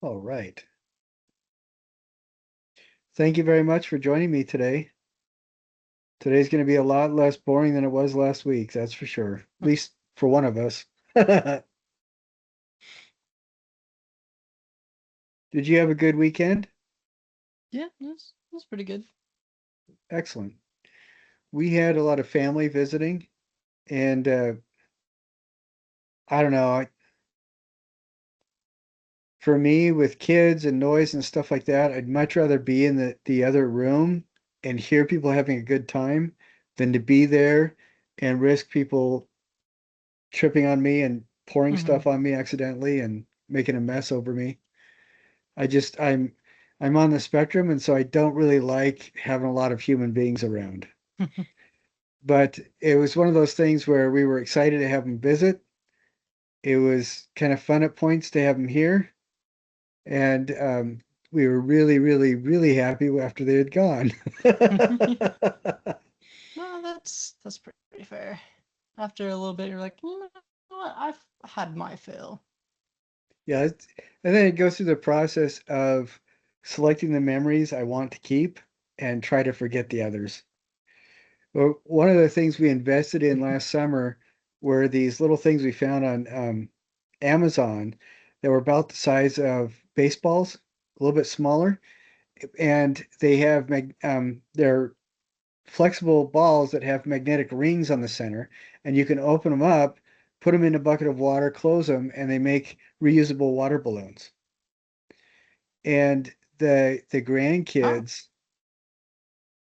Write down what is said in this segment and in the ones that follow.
All right. Thank you very much for joining me today. Today's going to be a lot less boring than it was last week, that's for sure. At least for one of us. Did you have a good weekend? Yeah, that's pretty good. Excellent. We had a lot of family visiting, and I don't know, for me with kids and noise and stuff like that, I'd much rather be in the other room and hear people having a good time than to be there and risk people tripping on me and pouring Hmm. stuff on me accidentally and making a mess over me. I just I'm on the spectrum, and so I don't really like having a lot of human beings around. But it was one of those things where we were excited to have them visit. It was kind of fun at points to have them here, and we were really, really, really happy after they had gone. No, that's pretty fair. After a little bit, you're like, you know what? I've had my fill. Yeah, and then it goes through the process of selecting the memories I want to keep and try to forget the others. Well, one of the things we invested in last summer were these little things we found on Amazon that were about the size of baseballs, a little bit smaller, and they have they're flexible balls that have magnetic rings on the center, and you can open them up, put them in a bucket of water, close them, and they make reusable water balloons. And the Oh. grandkids,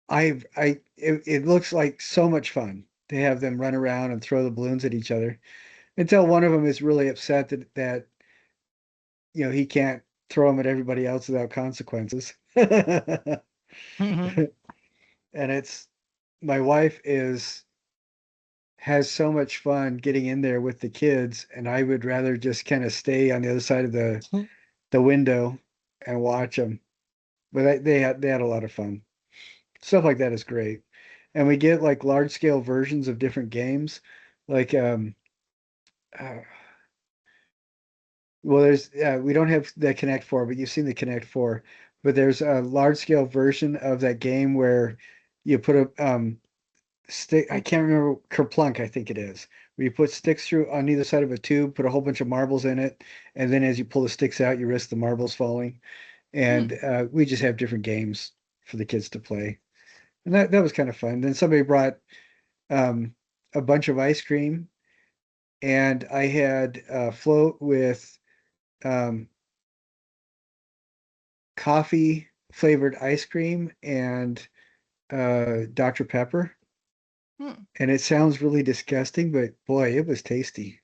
it looks like so much fun to have them run around and throw the balloons at each other until one of them is really upset that he can't throw them at everybody else without consequences. And it's my wife is has so much fun getting in there with the kids, and I would rather just kind of stay on the other side of the window and watch them. But they had a lot of fun. Stuff like that is great. And we get like large scale versions of different games. Like uh, well, there's we don't have the Connect 4, but you've seen the Connect 4. But there's a large scale version of that game where you put a stick. I can't remember, Kerplunk, I think it is, where you put sticks through on either side of a tube, put a whole bunch of marbles in it, and then as you pull the sticks out, you risk the marbles falling. Hmm. And we just have different games for the kids to play, and that was kind of fun. Then somebody brought um, a bunch of ice cream, and I had a float with um, coffee flavored ice cream and Dr. Pepper. Hmm. And it sounds really disgusting, but boy, it was tasty.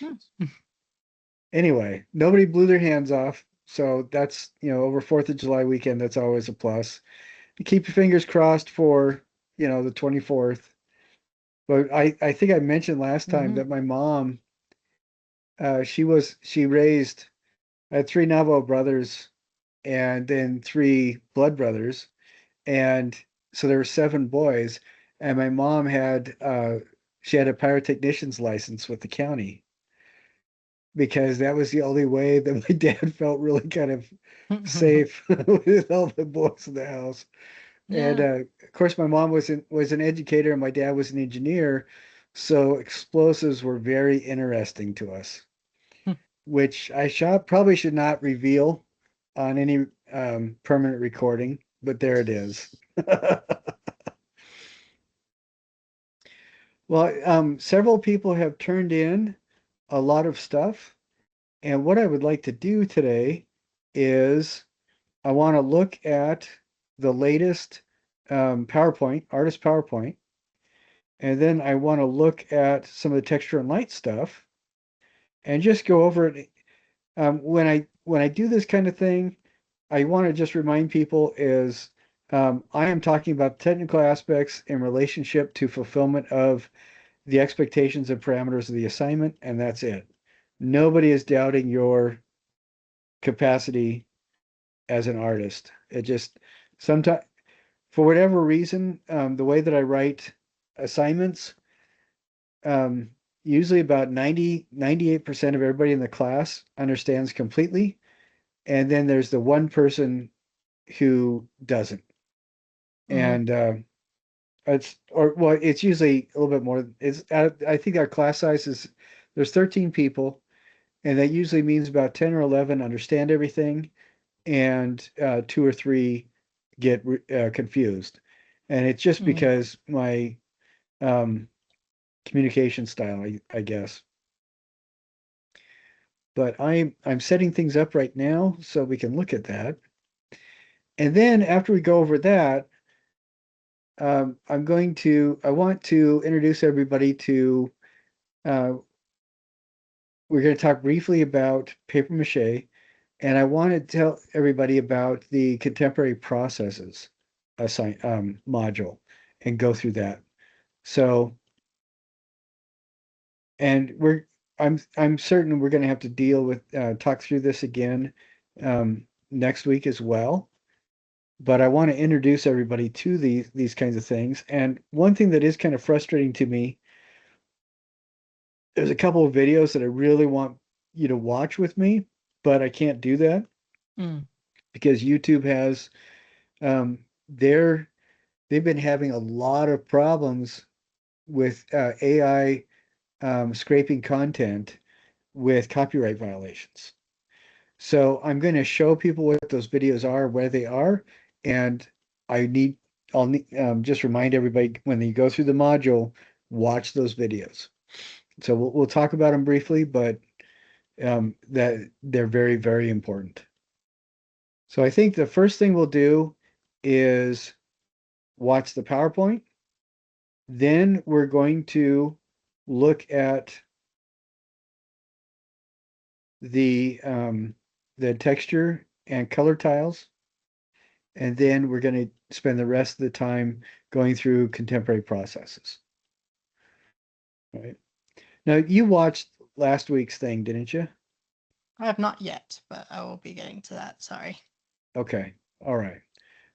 Nice. Anyway, nobody blew their hands off. So that's, over 4th of July weekend, that's always a plus. You keep your fingers crossed for, the 24th. But I think I mentioned last time Hmm. that my mom, she raised, I had three Navajo brothers and then three blood brothers. And so there were seven boys. And my mom she had a pyrotechnician's license with the county because that was the only way that my dad felt really kind of safe with all the boys in the house. And Yeah. of course, my mom was an educator and my dad was an engineer, so explosives were very interesting to us, which probably should not reveal on any permanent recording, but there it is. Well, several people have turned in a lot of stuff, and what I would like to do today is I want to look at the latest PowerPoint, artist PowerPoint, and then I want to look at some of the texture and light stuff and just go over it. When I do this kind of thing, I want to just remind people is I am talking about technical aspects in relationship to fulfillment of the expectations and parameters of the assignment, and that's it. Nobody is doubting your capacity as an artist. It just sometimes, for whatever reason, the way that I write assignments, um, usually about 98% of everybody in the class understands completely. and then there's the one person who doesn't. Mm-hmm. And it's or well, it's usually a little bit more. It's I think our class size is there's 13 people, and that usually means about 10 or 11 understand everything, and two or three get confused. And it's just Mm-hmm. because my um, communication style, I guess. But I'm setting things up right now so we can look at that. And then after we go over that, I want to introduce everybody to, uh, we're going to talk briefly about paper mache, and I want to tell everybody about the contemporary processes module and go through that. So, and I'm certain we're going to have to deal with, talk through this again next week as well. But I want to introduce everybody to these kinds of things. And one thing that is kind of frustrating to me, there's a couple of videos that I really want you to watch with me, but I can't do that Mm. because YouTube has um, they're they've been having a lot of problems with AI scraping content with copyright violations. So I'm going to show people what those videos are, where they are, and I need I'll need, just remind everybody when you go through the module, watch those videos. So we'll talk about them briefly, but that they're very, very important. So I think the first thing we'll do is watch the PowerPoint. Then we're going to look at the texture and color tiles, and then we're going to spend the rest of the time going through contemporary processes. Right. Now you watched last week's thing, didn't you? I have not yet, but I will be getting to that. Sorry. Okay. All right.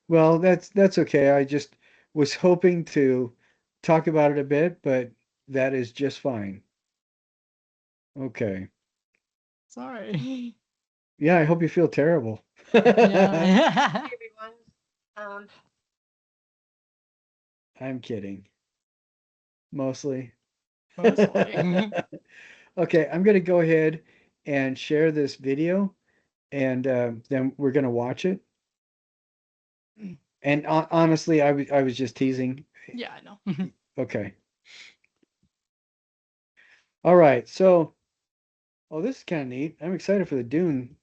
Well, that's okay. I just was hoping to talk about it a bit, but that is just fine. Okay. Sorry. Yeah, I hope you feel terrible. Yeah. Everyone. Um, I'm kidding. Mostly. Mostly. Okay, I'm gonna go ahead and share this video, and then we're gonna watch it. And honestly, I was just teasing. Yeah, I know. Okay. All right. So, oh, this is kind of neat. I'm excited for the Dune.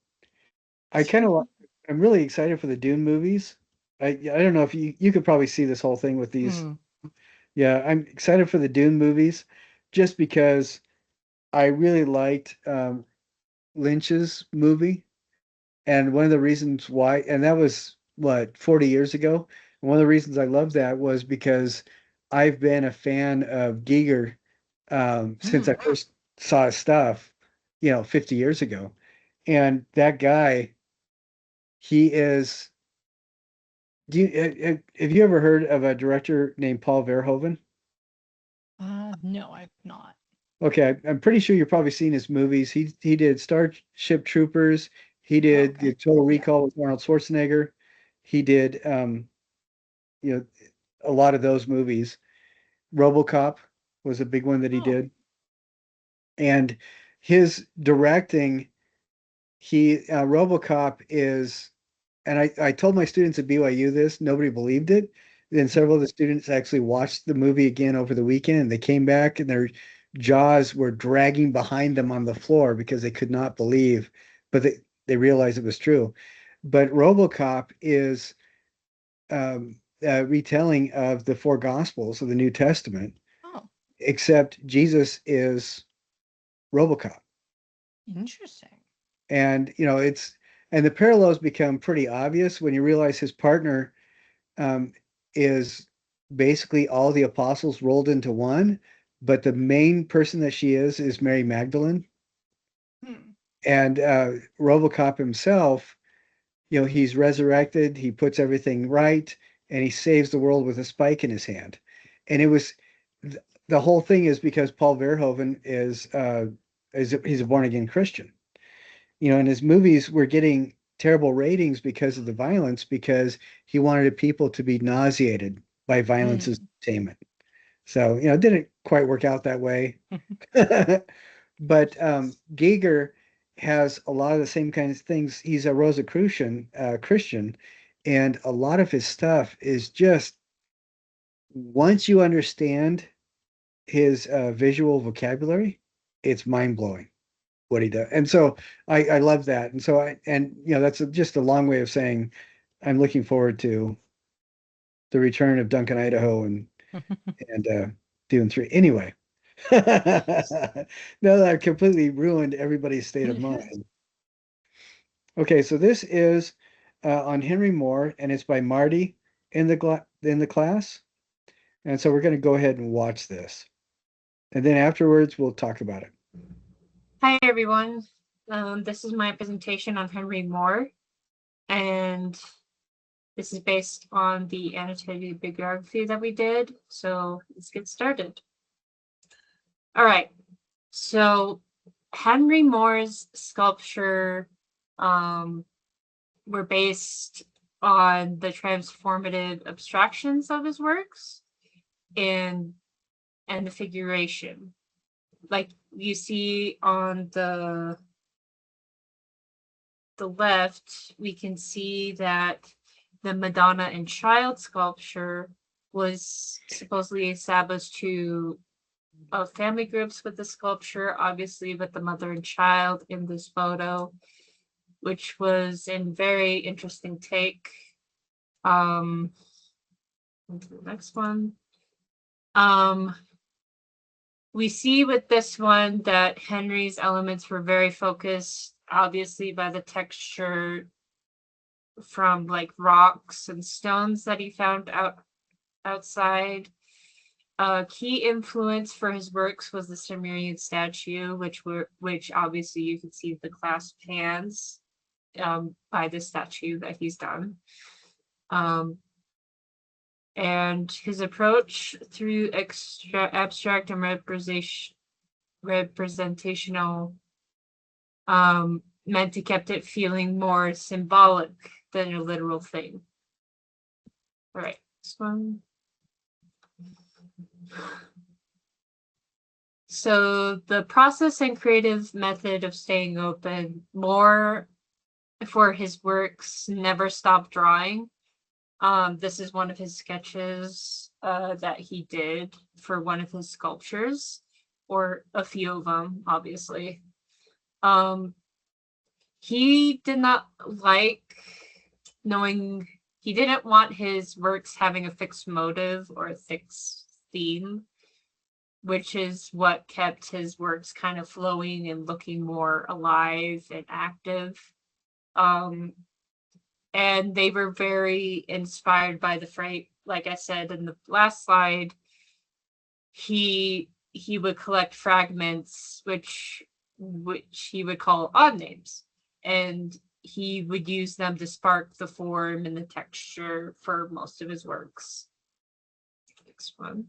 I kind of I'm really excited for the Dune movies. I don't know if you could probably see this whole thing with these. Mm. Yeah, I'm excited for the Dune movies just because I really liked Lynch's movie. And one of the reasons why, and that was what, 40 years ago. And one of the reasons I love that was because I've been a fan of Giger since I Mm. first saw his stuff, 50 years ago. And that guy, he is. Have you ever heard of a director named Paul Verhoeven? No, I've not. Okay, I'm pretty sure you've probably seen his movies. He did Starship Troopers. He Oh, did the okay. Total Yeah. Recall with Arnold Schwarzenegger. He did you know, a lot of those movies. RoboCop was a big one that he Oh. did. And his directing, RoboCop is, and I told my students at BYU this, nobody believed it. Then several of the students actually watched the movie again over the weekend, and they came back and their jaws were dragging behind them on the floor because they could not believe, but they realized it was true. But RoboCop is a retelling of the four Gospels of the New Testament, Oh, except Jesus is RoboCop. interesting. And and the parallels become pretty obvious when you realize his partner um, is basically all the apostles rolled into one, but the main person that she is Mary Magdalene. Hmm. And RoboCop himself, he's resurrected, he puts everything right, and he saves the world with a spike in his hand. And it was the whole thing is because Paul Verhoeven is he's a born again Christian. And his movies were getting terrible ratings because of the violence, because he wanted people to be nauseated by violence as Mm. entertainment. So, it didn't quite work out that way. But Giger has a lot of the same kinds of things. He's a Rosicrucian Christian, and a lot of his stuff is just once you understand his visual vocabulary, it's mind blowing what he does. And so I love that. And so that's just a long way of saying I'm looking forward to the return of Duncan Idaho and Dune 3. Anyway, now that I've completely ruined everybody's state of mind. Okay, so this is on Henry Moore, and it's by Marty in the class. And so we're going to go ahead and watch this. And then afterwards, we'll talk about it. Hi, everyone. This is my presentation on Henry Moore, and this is based on the annotated bibliography that we did. So let's get started. All right. So Henry Moore's sculpture were based on the transformative abstractions of his works and the figuration. Like you see on the left, we can see that the Madonna and Child sculpture was supposedly established to family groups with the sculpture, obviously with the mother and child in this photo, which was a very interesting take. The next one. We see with this one that Henry's elements were very focused, obviously, by the texture from like rocks and stones that he found outside. Key influence for his works was the Sumerian statue, which obviously you can see the clasped hands by the statue that he's done. And his approach through abstract and representational meant to kept it feeling more symbolic than a literal thing. All right, this one. So the process and creative method of staying open, Moore for his works never stopped drawing. This is one of his sketches that he did for one of his sculptures, or a few of them, obviously. He did not like knowing, he didn't want his works having a fixed motive or a fixed theme, which is what kept his works kind of flowing and looking more alive and active. And they were very inspired by the freight. Like I said in the last slide, he would collect fragments, which he would call odd names, and he would use them to spark the form and the texture for most of his works. Next one.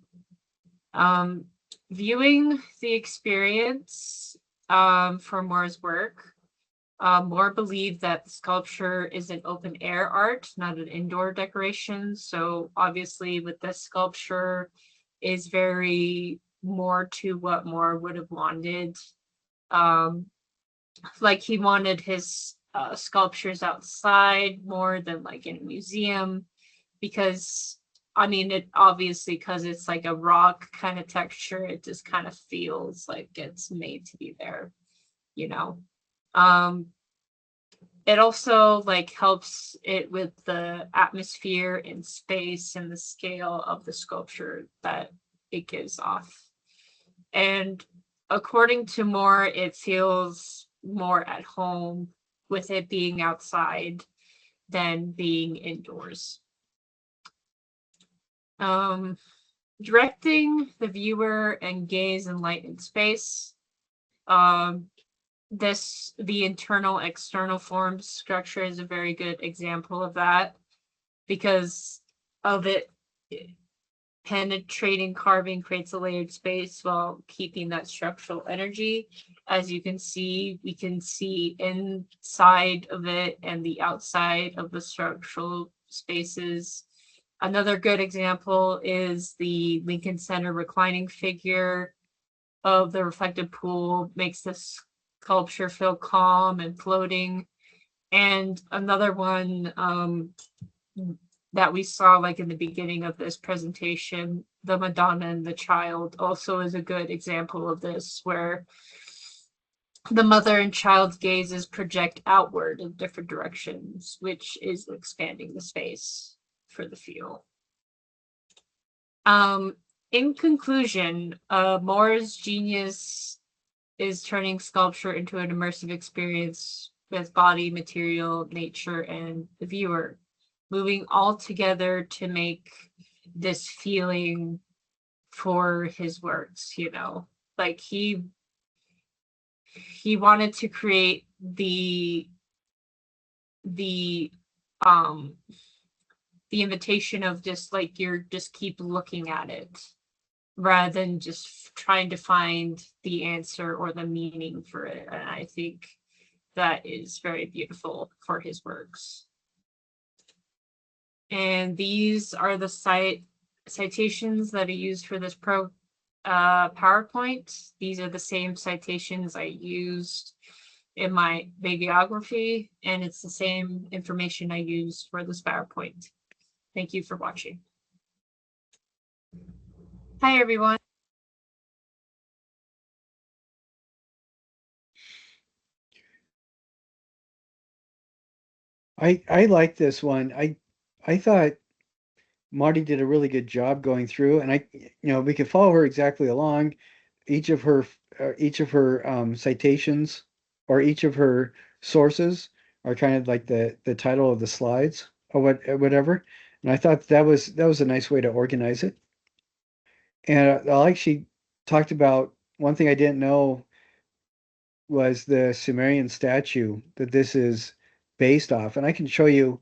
Viewing the experience for Moore's work, Moore believed that sculpture is an open air art, not an indoor decoration. So obviously with this sculpture is very more to what Moore would have wanted. Like he wanted his sculptures outside more than like in a museum, because I mean, it obviously, because it's like a rock kind of texture, it just kind of feels like it's made to be there, you know. It also like helps it with the atmosphere and space and the scale of the sculpture that it gives off. And according to Moore, it feels more at home with it being outside than being indoors. Directing the viewer and gaze in light and space. The internal external form structure is a very good example of that, because of it penetrating carving creates a layered space while keeping that structural energy. As you can see, we can see inside of it and the outside of the structural spaces. Another good example is the Lincoln Center reclining figure of the reflective pool, makes the sculpture feel calm and floating. And another one that we saw like in the beginning of this presentation, the Madonna and the Child, also is a good example of this, where the mother and child's gazes project outward in different directions, which is expanding the space for the feel. In conclusion, Moore's genius is turning sculpture into an immersive experience with body, material, nature, and the viewer, moving all together to make this feeling for his works, you know. Like he wanted to create the invitation of just like you're just keep looking at it rather than just trying to find the answer or the meaning for it. And I think that is very beautiful for his works. And these are the citations that I used for this PowerPoint. These are the same citations I used in my bibliography, and it's the same information I used for this PowerPoint. Thank you for watching. Hi, everyone. I like this one. I thought Marty did a really good job going through, and we could follow her exactly along. Each of her citations or each of her sources are kind of like the title of the slides or whatever. And I thought that was a nice way to organize it. And I like she talked about one thing I didn't know was the Sumerian statue that this is based off. And I can show you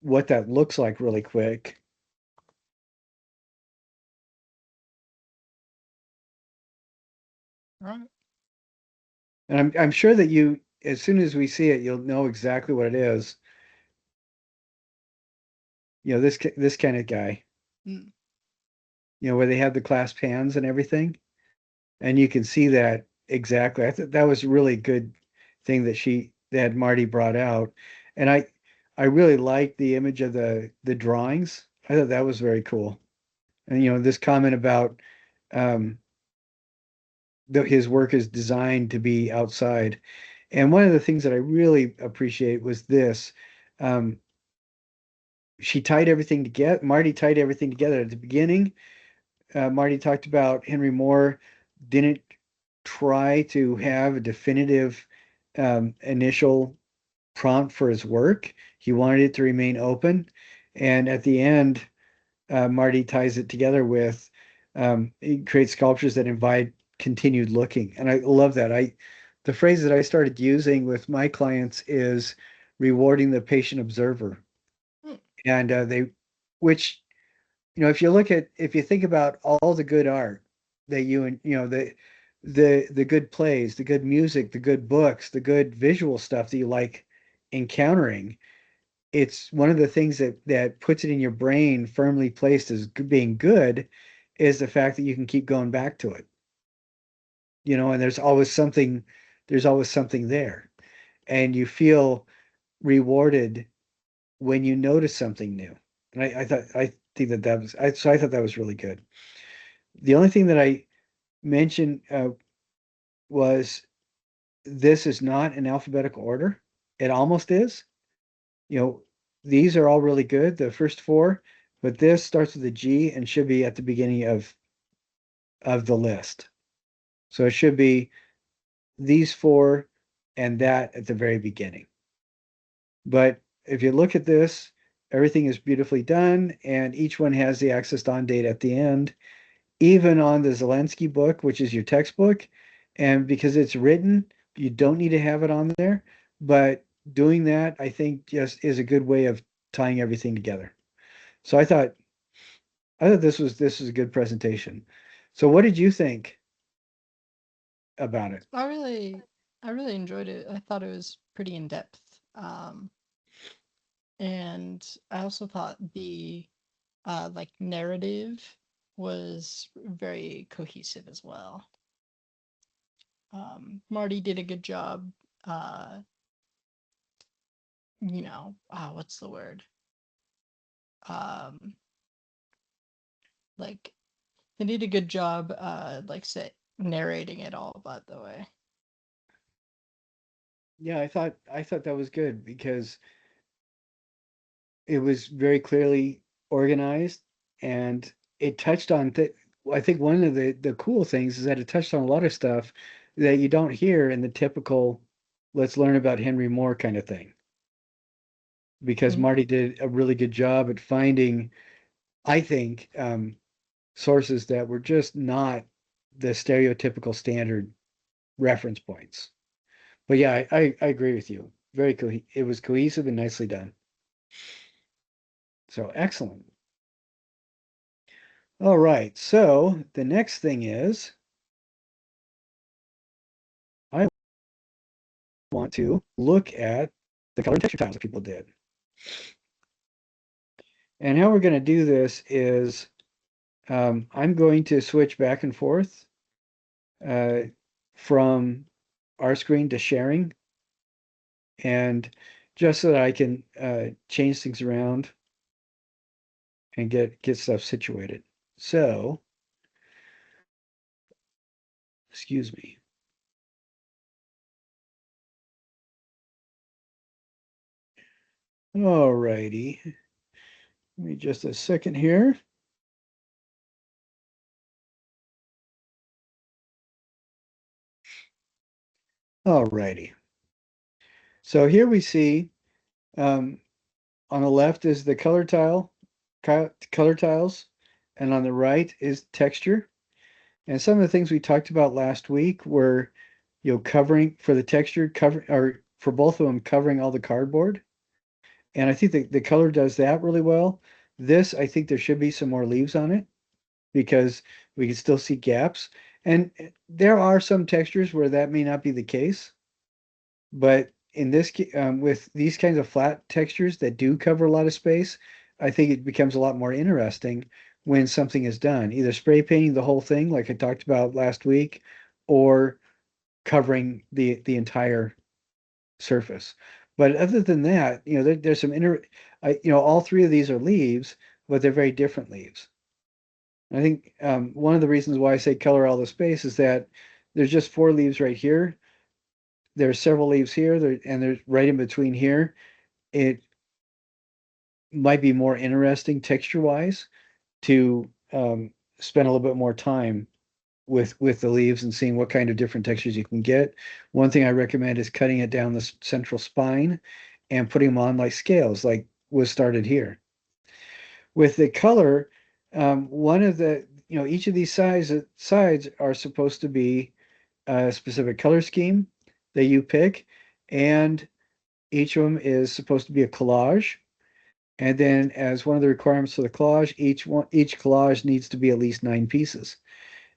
what that looks like really quick. All right. And I'm sure that you, as soon as we see it, you'll know exactly what it is. You know, this kind of guy. Mm. You know, where they have the clasped hands and everything. And you can see that exactly. I thought that was a really good thing that Marty brought out. And I really liked the image of the drawings. I thought that was very cool. And this comment about his work is designed to be outside. And one of the things that I really appreciate was this. Um, she tied everything together. Marty tied everything together at the beginning. Marty talked about Henry Moore didn't try to have a definitive initial prompt for his work. He wanted it to remain open. And at the end, Marty ties it together with he creates sculptures that invite continued looking. And I love that. The phrase that I started using with my clients is rewarding the patient observer. Hmm. And which, if you think about all the good art that the good plays, the good music, the good books, the good visual stuff that you like encountering, it's one of the things that puts it in your brain firmly placed as being good is the fact that you can keep going back to it. And there's always something there. And you feel rewarded when you notice something new. And I think so I thought that was really good. The only thing that I mentioned was this is not in alphabetical order. It almost is. You know, these are all really good, the first four, but this starts with a G and should be at the beginning of the list. So it should be these four and that at the very beginning. But if you look at this, everything is beautifully done, and each one has the accessed on date at the end, even on the Zelensky book, which is your textbook. And because it's written, you don't need to have it on there. But doing that, I think, just is a good way of tying everything together. So I thought I thought this was a good presentation. So what did you think about it? I really enjoyed it. I thought it was pretty in depth. And I also thought the like narrative was very cohesive as well. Marty did a good job. Uh, what's the word? Um, like they did a good job. Like say narrating it all. By the way. Yeah, I thought that was good because it was very clearly organized and it touched on I think one of the cool things is that it touched on a lot of stuff that you don't hear in the typical let's learn about Henry Moore kind of thing. Because Mm-hmm. Marty did a really good job at finding, I think, sources that were just not the stereotypical standard reference points. But yeah, I agree with you. It was cohesive and nicely done. So excellent. All right. So the next thing is I want to look at the color and texture tiles that people did. And how we're going to do this is I'm going to switch back and forth uh, from our screen to sharing, and just so that I can change things around and get stuff situated. So, excuse me. All righty. Give me just a second here. All righty. So here we see on the left is the color tiles, and on the right is texture. And some of the things we talked about last week were, covering for the texture, or for both of them, covering all the cardboard. And I think the color does that really well. This, I think there should be some more leaves on it because we can still see gaps. And there are some textures where that may not be the case, but in with these kinds of flat textures that do cover a lot of space, I think it becomes a lot more interesting when something is done, either spray painting the whole thing, like I talked about last week, or covering the entire surface. But other than that, there's some all three of these are leaves, but they're very different leaves. I think one of the reasons why I say color all the space is that there's just four leaves right here. There's several leaves here, and there's right in between here. It might be more interesting texture-wise to spend a little bit more time with the leaves and seeing what kind of different textures you can get. One thing I recommend is cutting it down the central spine and putting them on like scales, like was started here. With the color, one of the, each of these sides are supposed to be a specific color scheme that you pick, and each of them is supposed to be a collage. And then as one of the requirements for the collage, each collage needs to be at least 9 pieces.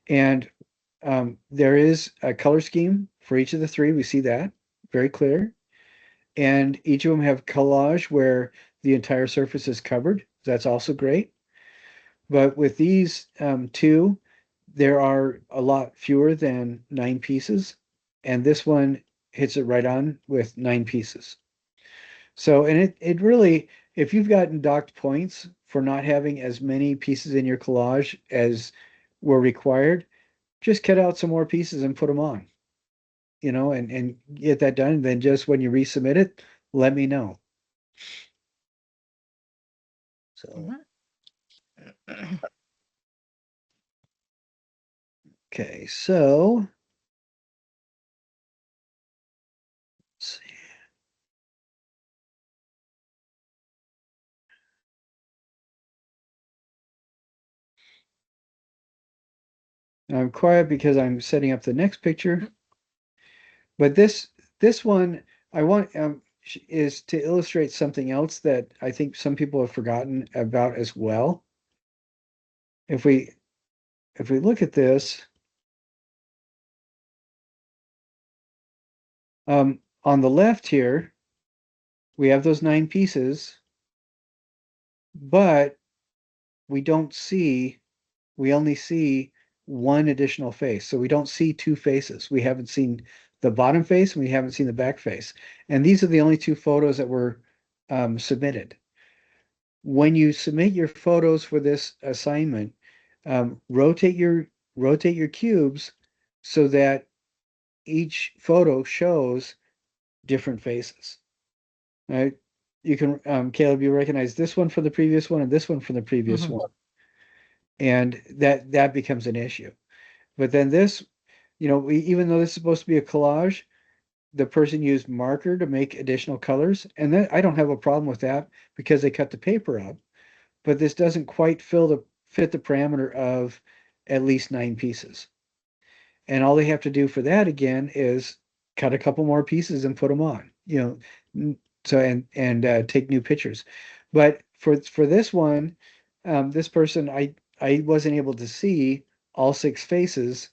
And there is a color scheme for each of the three. We see that very clear. And each of them have collage where the entire surface is covered. That's also great. But with these two, there are a lot fewer than 9 pieces. And this one hits it right on with 9 pieces. So, and it really, if you've gotten docked points for not having as many pieces in your collage as were required, just cut out some more pieces and put them on, and get that done. Then just when you resubmit it, let me know. So, okay, so let's see. I'm quiet because I'm setting up the next picture. But this one I want is to illustrate something else that I think some people have forgotten about as well. if we look at this, on the left here, we have those 9 pieces, but we don't see, we only see one additional face. So we don't see 2 faces. We haven't seen the bottom face and we haven't seen the back face. And these are the only 2 photos that were submitted. When you submit your photos for this assignment, rotate your cubes so that each photo shows different faces. Right? You can, Caleb, you recognize this one from the previous one and this one from the previous one, and that becomes an issue. But then this, even though this is supposed to be a collage, the person used marker to make additional colors, and then I don't have a problem with that because they cut the paper up. But this doesn't quite fit the parameter of at least 9 pieces. And all they have to do for that again is cut a couple more pieces and put them on, so and take new pictures. But for this one, this person, I wasn't able to see all 6 faces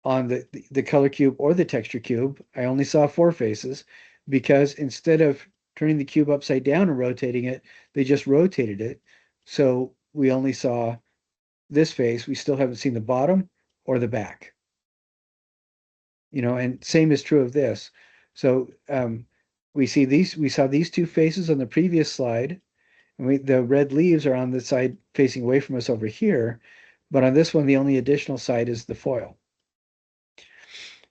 on the color cube or the texture cube. I only saw 4 faces because instead of turning the cube upside down and rotating it, they just rotated it. So we only saw this face. We still haven't seen the bottom or the back. And same is true of this. So we saw these 2 faces on the previous slide, and the red leaves are on the side facing away from us over here, but on this one, the only additional side is the foil.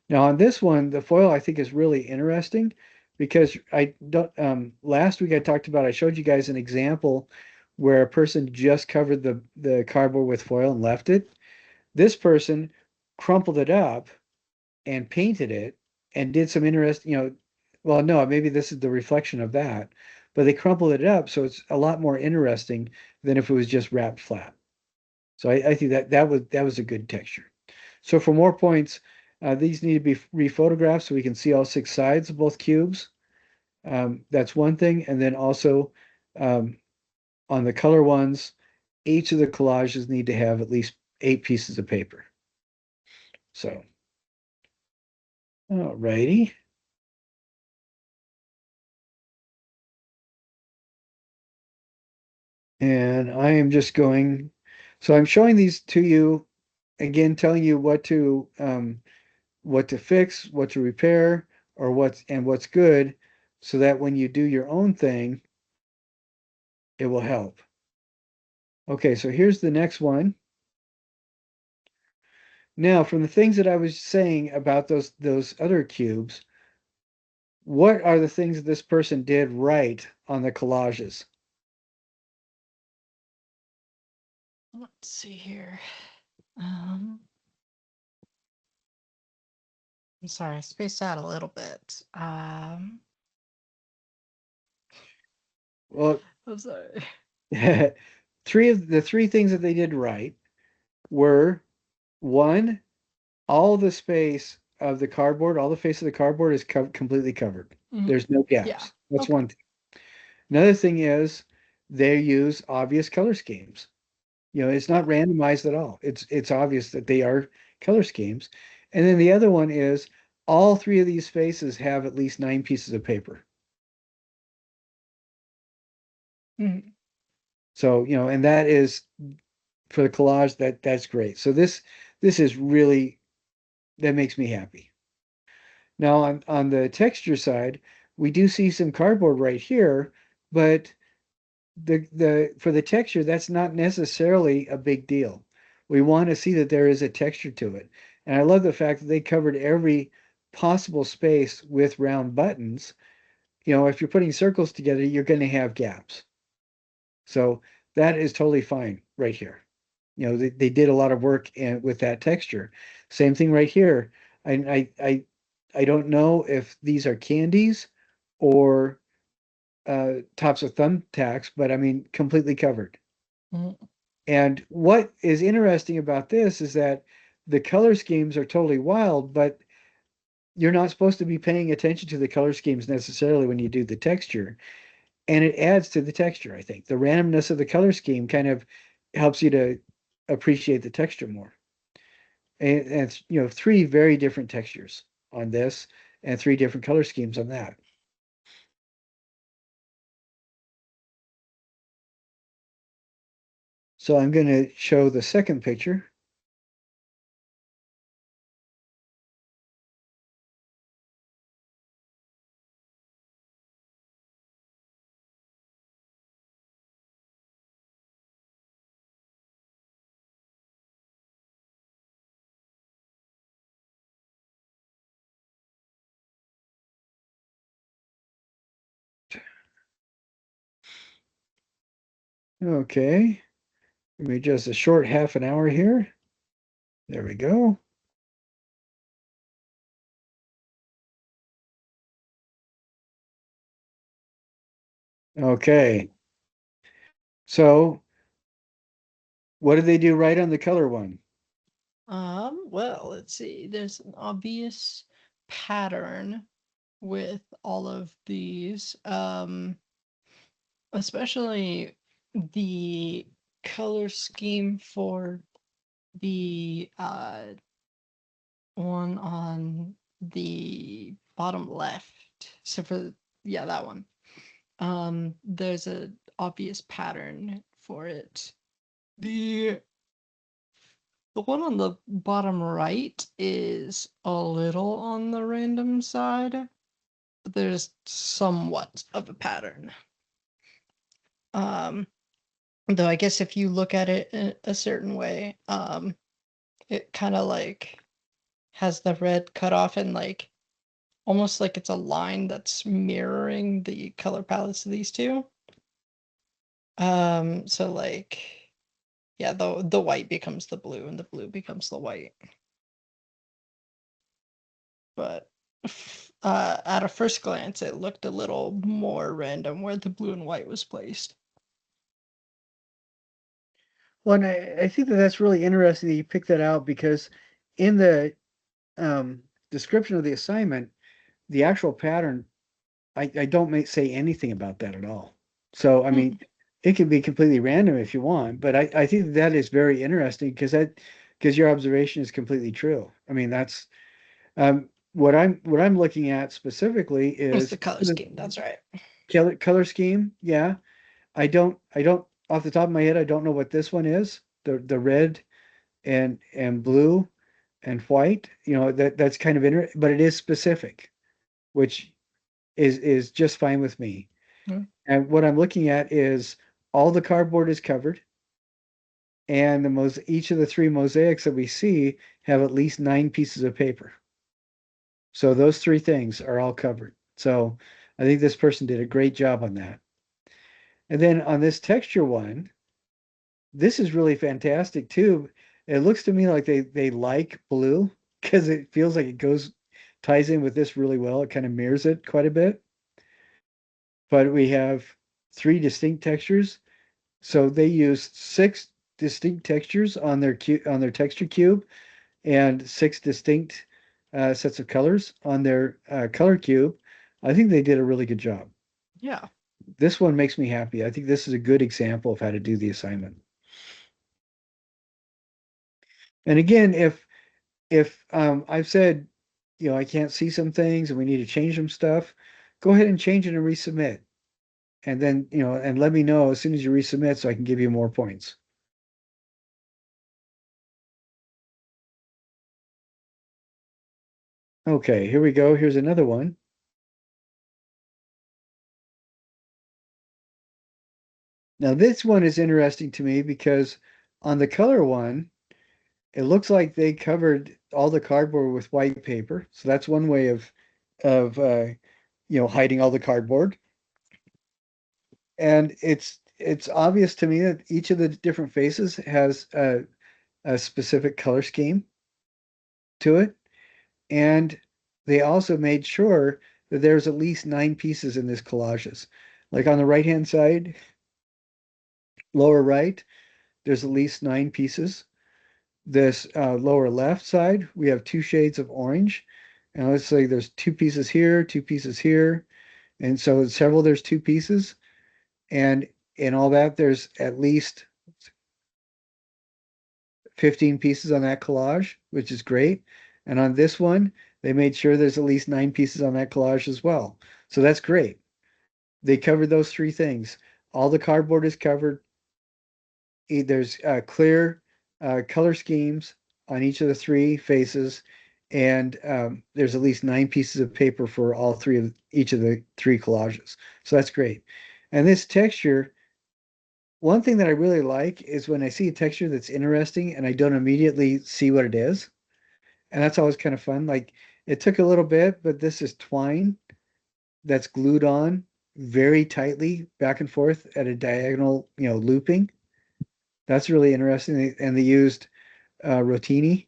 Now on this one, the foil I think is really interesting because I don't, last week I showed you guys an example where a person just covered the cardboard with foil and left it. This person crumpled it up and painted it and did some interesting, well, no, maybe this is the reflection of that, but they crumpled it up so it's a lot more interesting than if it was just wrapped flat. So I think that was a good texture. So for more points, these need to be rephotographed so we can see all 6 sides of both cubes. That's one thing. And then also on the color ones, each of the collages need to have at least 8 pieces of paper. So, all righty. And I am just so I'm showing these to you again, telling you what to fix, what to repair, or what's good, so that when you do your own thing, it will help. Okay, so here's the next one. Now, from the things that I was saying about those other cubes, what are the things that this person did right on the collages? Let's see here. I'm sorry, I spaced out a little bit. Well, I'm sorry. the 3 things that they did right were, one, all the space of the cardboard, all the face of the cardboard is completely covered. There's no gaps. Yeah. That's Okay. one thing. Another thing is they use obvious color schemes. It's not randomized at all. It's obvious that they are color schemes. And then the other one is all 3 of these faces have at least 9 pieces of paper. So, and that is for the collage, that's great. So this is really, that makes me happy. Now on the texture side, we do see some cardboard right here, but for the texture, that's not necessarily a big deal. We want to see that there is a texture to it. And I love the fact that they covered every possible space with round buttons. If you're putting circles together, you're going to have gaps. So that is totally fine right here. They did a lot of work with that texture. Same thing right here. I don't know if these are candies or tops of thumbtacks, but I mean, completely covered. And what is interesting about this is that the color schemes are totally wild, but you're not supposed to be paying attention to the color schemes necessarily when you do the texture. And it adds to the texture, I think. The randomness of the color scheme kind of helps you to appreciate the texture more. And it's, you know, three very different textures on this and three different color schemes on that. So I'm going to show the second picture. Okay, give me just a short half an hour here. There we go. Okay, so what did they do right on the color one? Well, let's see. There's an obvious pattern with all of these. Especially the color scheme for the one on the bottom left. So for yeah, that one. There's a obvious pattern for it. The one on the bottom right is a little on the random side, but there's somewhat of a pattern. Though I guess if you look at it in a certain way, it kind of like has the red cut off and like almost like it's a line that's mirroring the color palettes of these two. So like yeah, the white becomes the blue and the blue becomes the white. But at a first glance, it looked a little more random where the blue and white was placed. Well, and I think that that's really interesting that you picked that out because in the description of the assignment, the actual pattern, I don't say anything about that at all. So, I mean, it can be completely random if you want, but I think that is very interesting because your observation is completely true. I mean, that's what I'm looking at specifically It's the is color scheme. That's right. color scheme. Yeah, I don't off the top of my head, I don't know what this one is. The red and blue and white. You know that's kind of interesting, but it is specific, which is just fine with me. Mm. And what I'm looking at is all the cardboard is covered, and each of the three mosaics that we see have at least 9 pieces of paper. So those three things are all covered. So I think this person did a great job on that. And then on this texture one, this is really fantastic too. It looks to me like they like blue because it feels like it ties in with this really well. It kind of mirrors it quite a bit. But we have three distinct textures. So they used six distinct textures on their texture cube and six distinct sets of colors on their color cube. I think they did a really good job. Yeah. This one makes me happy. I think this is a good example of how to do the assignment. And again, if I've said, you know, I can't see some things and we need to change some stuff, go ahead and change it and resubmit. And then, you know, and let me know as soon as you resubmit so I can give you more points. Okay, here we go. Here's another one. Now this one is interesting to me because on the color one, it looks like they covered all the cardboard with white paper. So that's one way of you know, hiding all the cardboard. And it's obvious to me that each of the different faces has a specific color scheme to it. And they also made sure that there's at least 9 pieces in this collages. Like on the right-hand side, lower right, there's at least 9 pieces. This lower left side, we have two shades of orange. And let's say there's 2 pieces here, 2 pieces here. And so several, there's 2 pieces. And in all that, there's at least 15 pieces on that collage, which is great. And on this one, they made sure there's at least 9 pieces on that collage as well. So that's great. They covered those three things. All the cardboard is covered. There's clear color schemes on each of the three faces, and there's at least 9 pieces of paper for all three of each of the three collages. So that's great. And this texture, one thing that I really like is when I see a texture that's interesting and I don't immediately see what it is. And that's always kind of fun. Like it took a little bit, but this is twine that's glued on very tightly back and forth at a diagonal, looping. That's really interesting. And they used rotini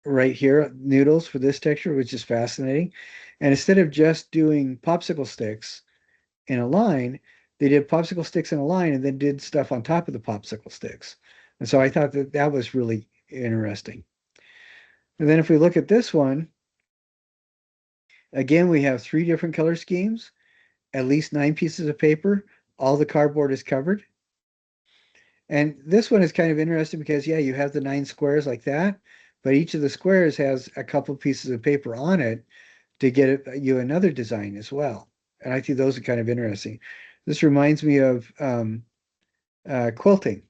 right here, noodles for this texture, which is fascinating. And instead of just doing popsicle sticks in a line, they did popsicle sticks in a line and then did stuff on top of the popsicle sticks. And so I thought that that was really interesting. And then if we look at this one, again, we have three different color schemes, at least 9 pieces of paper. All the cardboard is covered. And this one is kind of interesting because, yeah, you have the 9 squares like that, but each of the squares has a couple pieces of paper on it to get you another design as well. And I think those are kind of interesting. This reminds me of quilting,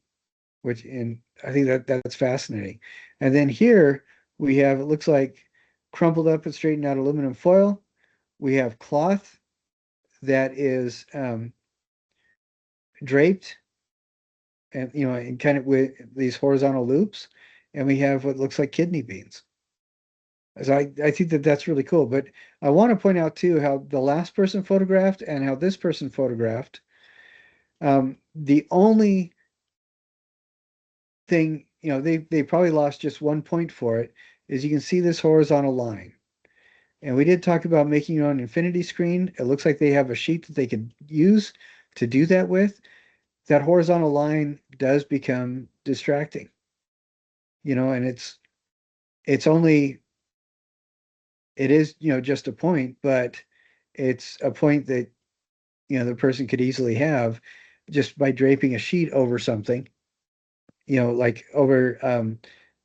which I think that's fascinating. And then here we have, it looks like crumpled up and straightened out aluminum foil. We have cloth that is draped and and kind of with these horizontal loops, and we have what looks like kidney beans. So I think that that's really cool. But I want to point out too how the last person photographed and how this person photographed. The only thing, they probably lost just 1 point for it, is you can see this horizontal line. And we did talk about making your own infinity screen. It looks like they have a sheet that they could use to do that with. That horizontal line does become distracting, and it's only it is, just a point, but it's a point that, the person could easily have just by draping a sheet over something, like over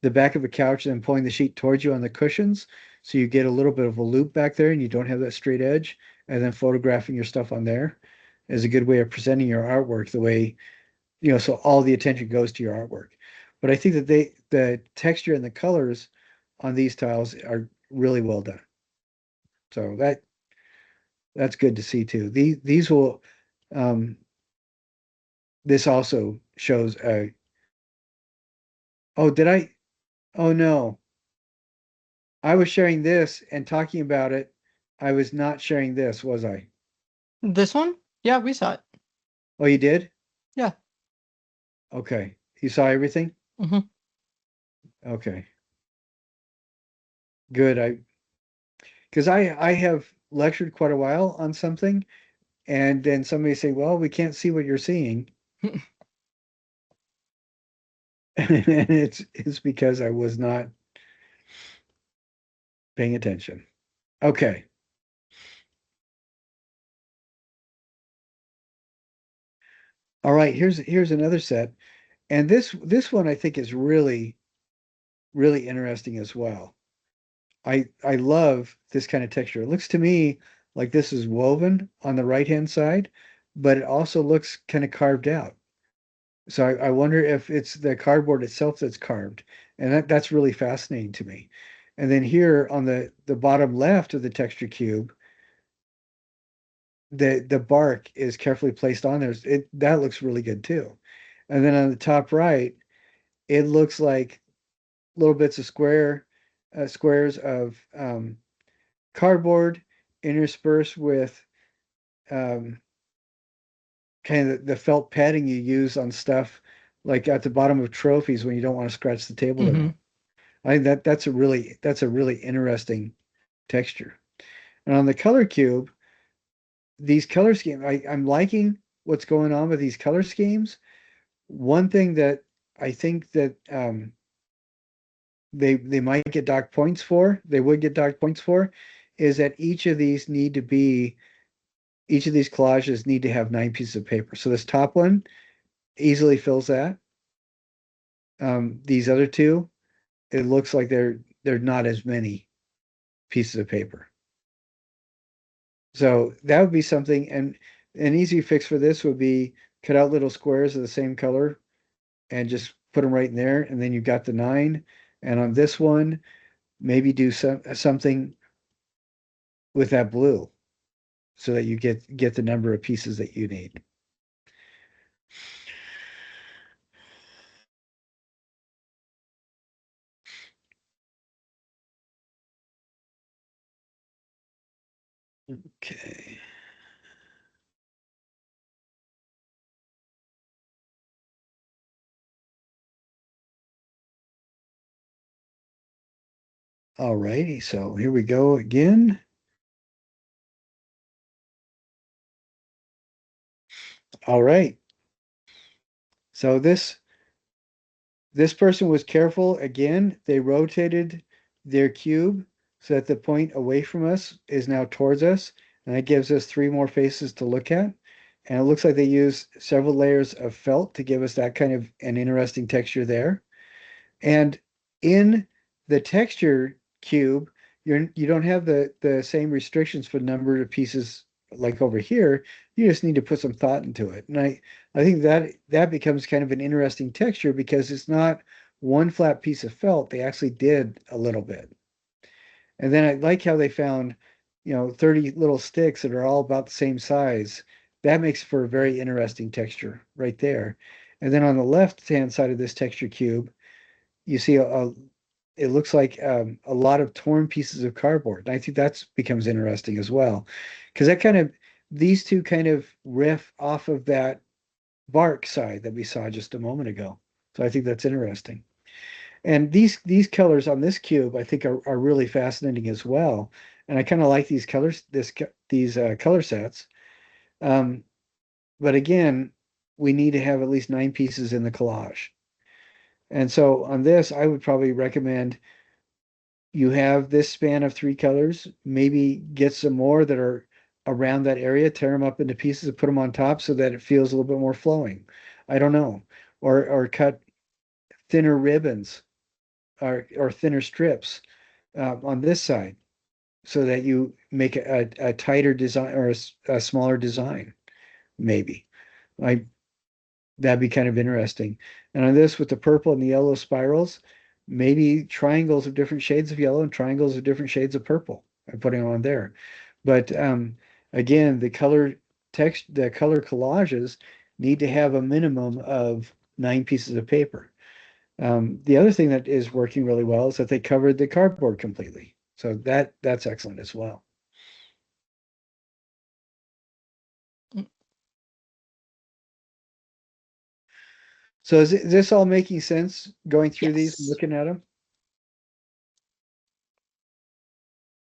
the back of a couch and then pulling the sheet towards you on the cushions. So you get a little bit of a loop back there and you don't have that straight edge. And then photographing your stuff on there is a good way of presenting your artwork the way, so all the attention goes to your artwork. But I think that the texture and the colors on these tiles are really well done. So that's good to see too. These will this also shows a oh, did I? Oh no. I was sharing this and talking about it. I was not sharing this, was I? This one? Yeah, we saw it. Oh, you did? Yeah. Okay. You saw everything? Mm-hmm. Okay. Good. Because I have lectured quite a while on something, and then somebody say, "Well, we can't see what you're seeing," and it's because I was not paying attention. Okay. All right. Here's another set, and this one I think is really really interesting as well. I love this kind of texture. It looks to me like this is woven on the right hand side, but it also looks kind of carved out. So I wonder if it's the cardboard itself that's carved, and that's really fascinating to me. And then here on the bottom left of the texture cube, the bark is carefully placed on there. That looks really good too. And then on the top right, it looks like little bits of squares of cardboard interspersed with um, kind of the felt padding you use on stuff like at the bottom of trophies when you don't want to scratch the table Mm-hmm. around. I think that's a really interesting texture. And on the color cube, these color schemes, I'm liking what's going on with these color schemes. One thing that I think that they might get docked points for, they would get docked points for, is that each of these collages need to have 9 pieces of paper. So this top one easily fills that. These other two, it looks like they're not as many pieces of paper. So that would be something, and an easy fix for this would be cut out little squares of the same color and just put them right in there, and then you've got the 9. And on this one, maybe do something with that blue so that you get the number of pieces that you need. Okay. All righty, so here we go again. All right. So this person was careful. Again, they rotated their cube so that the point away from us is now towards us. And that gives us 3 more faces to look at. And it looks like they use several layers of felt to give us that kind of an interesting texture there. And in the texture cube, you don't have the same restrictions for number of pieces like over here. You just need to put some thought into it. And I think that becomes kind of an interesting texture because it's not one flat piece of felt. They actually did a little bit. And then I like how they found, 30 little sticks that are all about the same size. That makes for a very interesting texture right there. And then on the left-hand side of this texture cube, you see it looks like a lot of torn pieces of cardboard. And I think that becomes interesting as well, because these two kind of riff off of that bark side that we saw just a moment ago. So I think that's interesting. And these colors on this cube, I think, are really fascinating as well. And I kind of like these colors, these color sets. Um, but again, we need to have at least 9 pieces in the collage. And so on this, I would probably recommend you have this span of 3 colors, maybe get some more that are around that area, tear them up into pieces and put them on top so that it feels a little bit more flowing. I don't know. Or cut thinner ribbons or thinner strips on this side so that you make a tighter design or a smaller design, maybe. I That'd be kind of interesting. And on this, with the purple and the yellow spirals, maybe triangles of different shades of yellow and triangles of different shades of purple. I'm putting on there. But again, the color collages need to have a minimum of 9 pieces of paper. The other thing that is working really well is that they covered the cardboard completely. So that's excellent as well. Mm. So is this all making sense going through these and Yes. looking at them?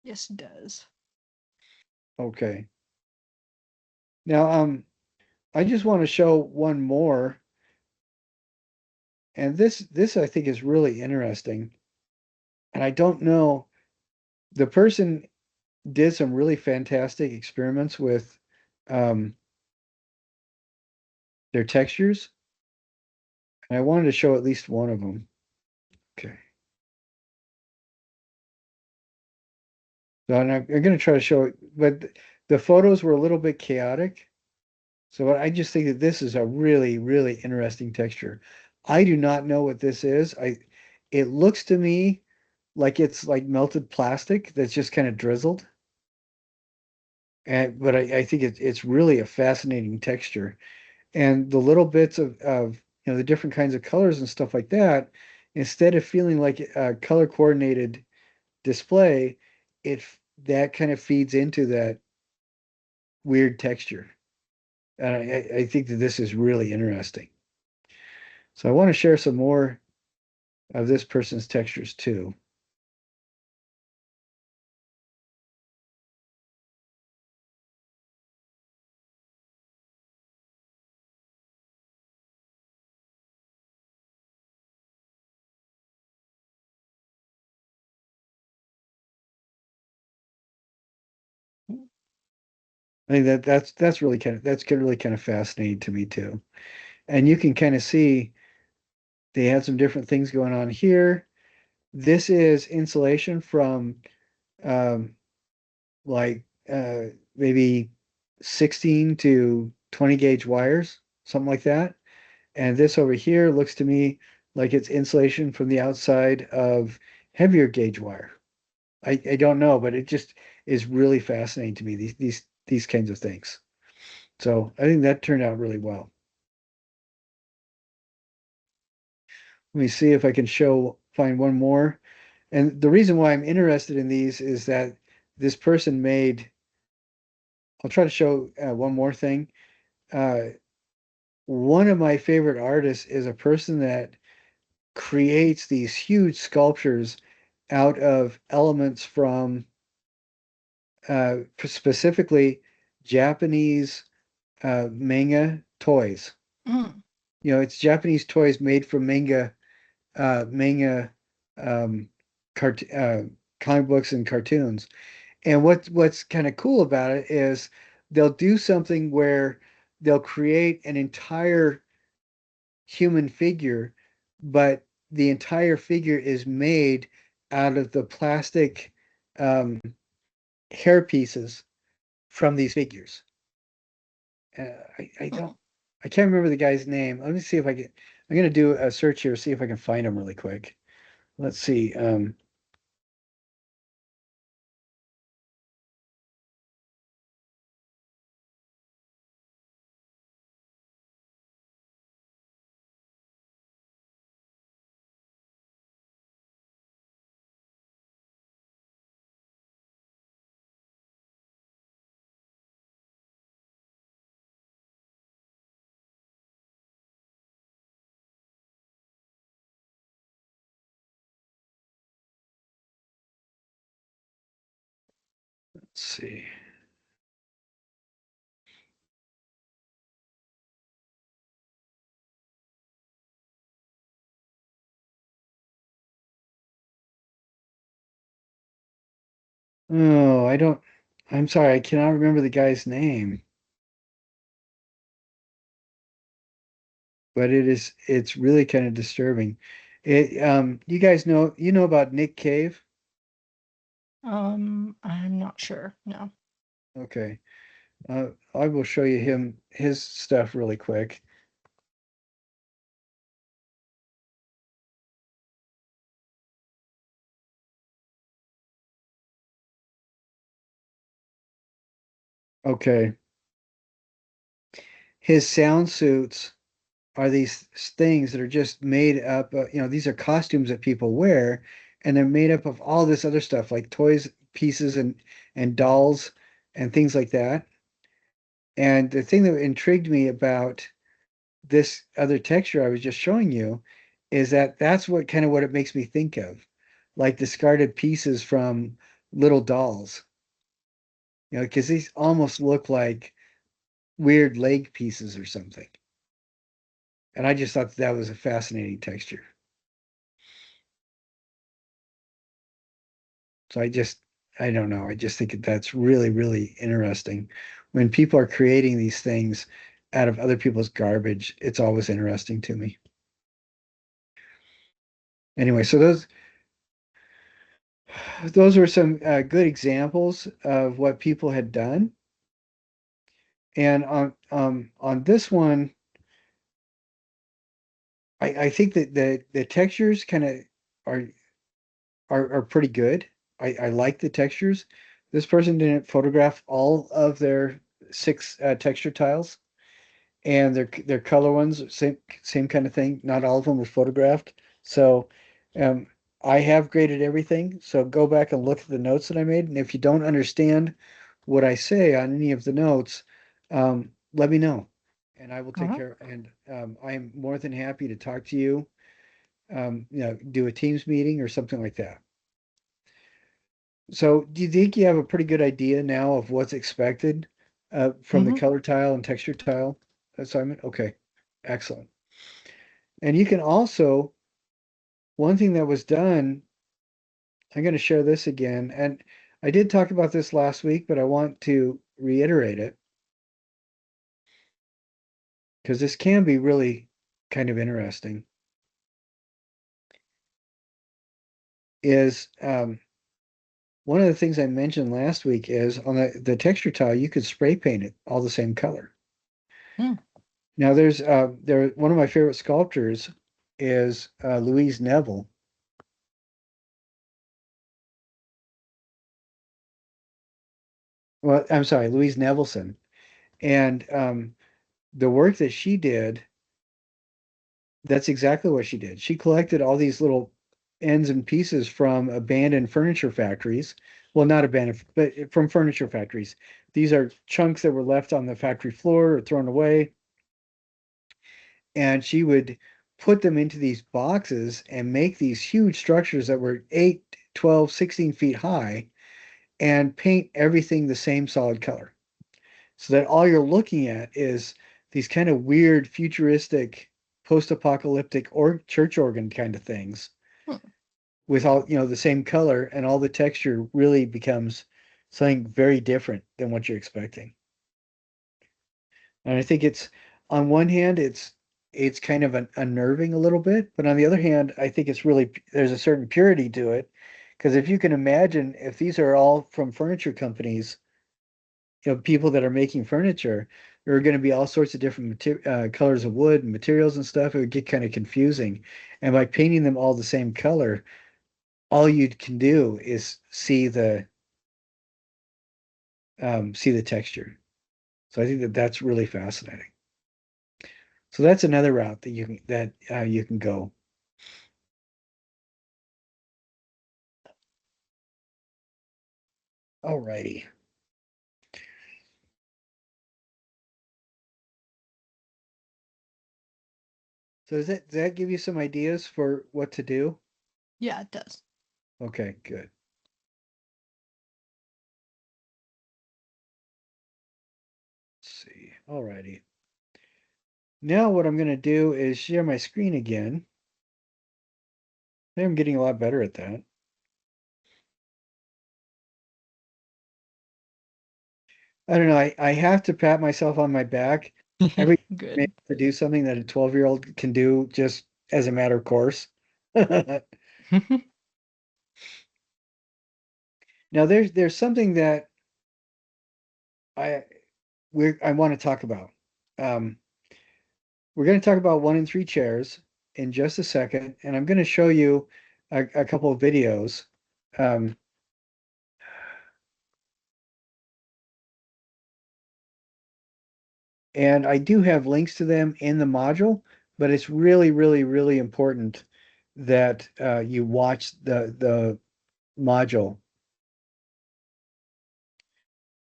Yes, it does. Okay. Now, I just want to show one more, and this I think is really interesting. And I don't know, the person did some really fantastic experiments with um, their textures, and I wanted to show at least one of them. Okay. So I'm going to try to show it, but the photos were a little bit chaotic. So I just think that this is a really, really interesting texture. I do not know what this is. It looks to me like it's like melted plastic that's just kind of drizzled. But I think it's really a fascinating texture. And the little bits of the different kinds of colors and stuff like that, instead of feeling like a color coordinated display, it that kind of feeds into that weird texture. And I think that this is really interesting. So I want to share some more of this person's textures too. I think that's really kind of fascinating to me too. And you can kind of see They had some different things going on here. This is insulation from um, like maybe 16 to 20 gauge wires, something like that. And this over here looks to me like it's insulation from the outside of heavier gauge wire. I don't know, but it just is really fascinating to me, these kinds of things. So I think that turned out really well. Let me see if I can find one more. And the reason why I'm interested in these is that this person made, I'll try to show one more thing. Uh, one of my favorite artists is a person that creates these huge sculptures out of elements from specifically Japanese manga toys. Mm. It's Japanese toys made from manga um, cart comic books and cartoons. And what's kind of cool about it is they'll do something where they'll create an entire human figure, but the entire figure is made out of the plastic um, hair pieces from these figures. I don't, I can't remember the guy's name. Let me see if I can. I'm gonna do a search here, see if I can find him really quick. Let's see. Let's see. Oh, I don't. I'm sorry, I cannot remember the guy's name. But it's really kind of disturbing. You guys know about Nick Cave? I'm not sure. No. Okay. I will show you his stuff really quick. Okay. His sound suits are these things that are just made up, these are costumes that people wear, and they're made up of all this other stuff like toys, pieces, and dolls and things like that. And the thing that intrigued me about this other texture I was just showing you is that that's what it makes me think of, like discarded pieces from little dolls, because these almost look like weird leg pieces or something. And I just thought that was a fascinating texture. So I don't know. I just think that's really, really interesting. When people are creating these things out of other people's garbage, it's always interesting to me. Anyway, so those were some good examples of what people had done. And on this one, I think that the textures kind of are, are pretty good. I like the textures. This person didn't photograph all of their six texture tiles, and their color ones, same kind of thing. Not all of them were photographed. So um, I have graded everything. So go back and look at the notes that I made. And if you don't understand what I say on any of the notes, let me know, and I will take Uh-huh. care. And I am more than happy to talk to you. Do a Teams meeting or something like that. So, do you think you have a pretty good idea now of what's expected from the Mm-hmm. color tile and texture tile assignment? Okay, excellent. And you can also, one thing that was done, I'm going to share this again. And I did talk about this last week, but I want to reiterate it because this can be really kind of interesting. is one of the things I mentioned last week is on the texture tile, you could spray paint it all the same color. Hmm. Now one of my favorite sculptors is Louise Neville. Well, I'm sorry, Louise Nevelson. And the work that she did, that's exactly what she did. She collected all these little ends and pieces from abandoned furniture factories. Well, not abandoned, but from furniture factories. These are chunks that were left on the factory floor or thrown away. And she would put them into these boxes and make these huge structures that were 8, 12, 16 feet high and paint everything the same solid color. So that all you're looking at is these kind of weird, futuristic, post-apocalyptic or church organ kind of things Hmm. with all, the same color, and all the texture really becomes something very different than what you're expecting. And I think it's on one hand, it's kind of unnerving a little bit, but on the other hand, I think it's really there's a certain purity to it. Because if you can imagine, if these are all from furniture companies, people that are making furniture, there are going to be all sorts of different colors of wood and materials and stuff. It would get kind of confusing. And by painting them all the same color, all you can do is see the texture. So I think that that's really fascinating. So that's another route that you can go. Alrighty. So does that give you some ideas for what to do? Yeah, it does. Okay, good. Let's see. Alrighty. Now what I'm going to do is share my screen again. I think I'm getting a lot better at that. I don't know. I have to pat myself on my back every time I Good. have to do something that a 12-year-old can do just as a matter of course. Now there's something that I I want to talk about. Um, we're going to talk about 1 in 3 chairs in just a second, and I'm going to show you a couple of videos. Um, and I do have links to them in the module, but it's really, really, really important that you watch the module,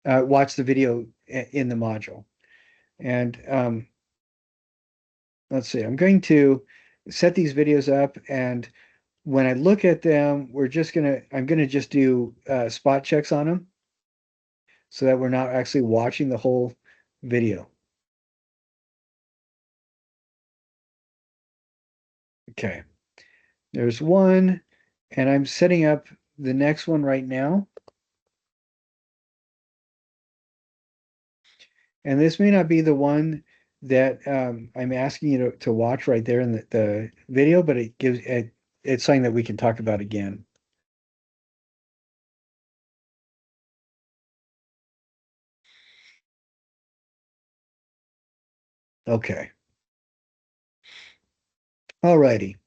watch the video in the module. And let's see, I'm going to set these videos up, and when I look at them, I'm gonna just do spot checks on them so that we're not actually watching the whole video. Okay, there's one, and I'm setting up the next one right now. And this may not be the one that I'm asking you to watch right there in the video, but it's something that we can talk about again. Okay. All righty.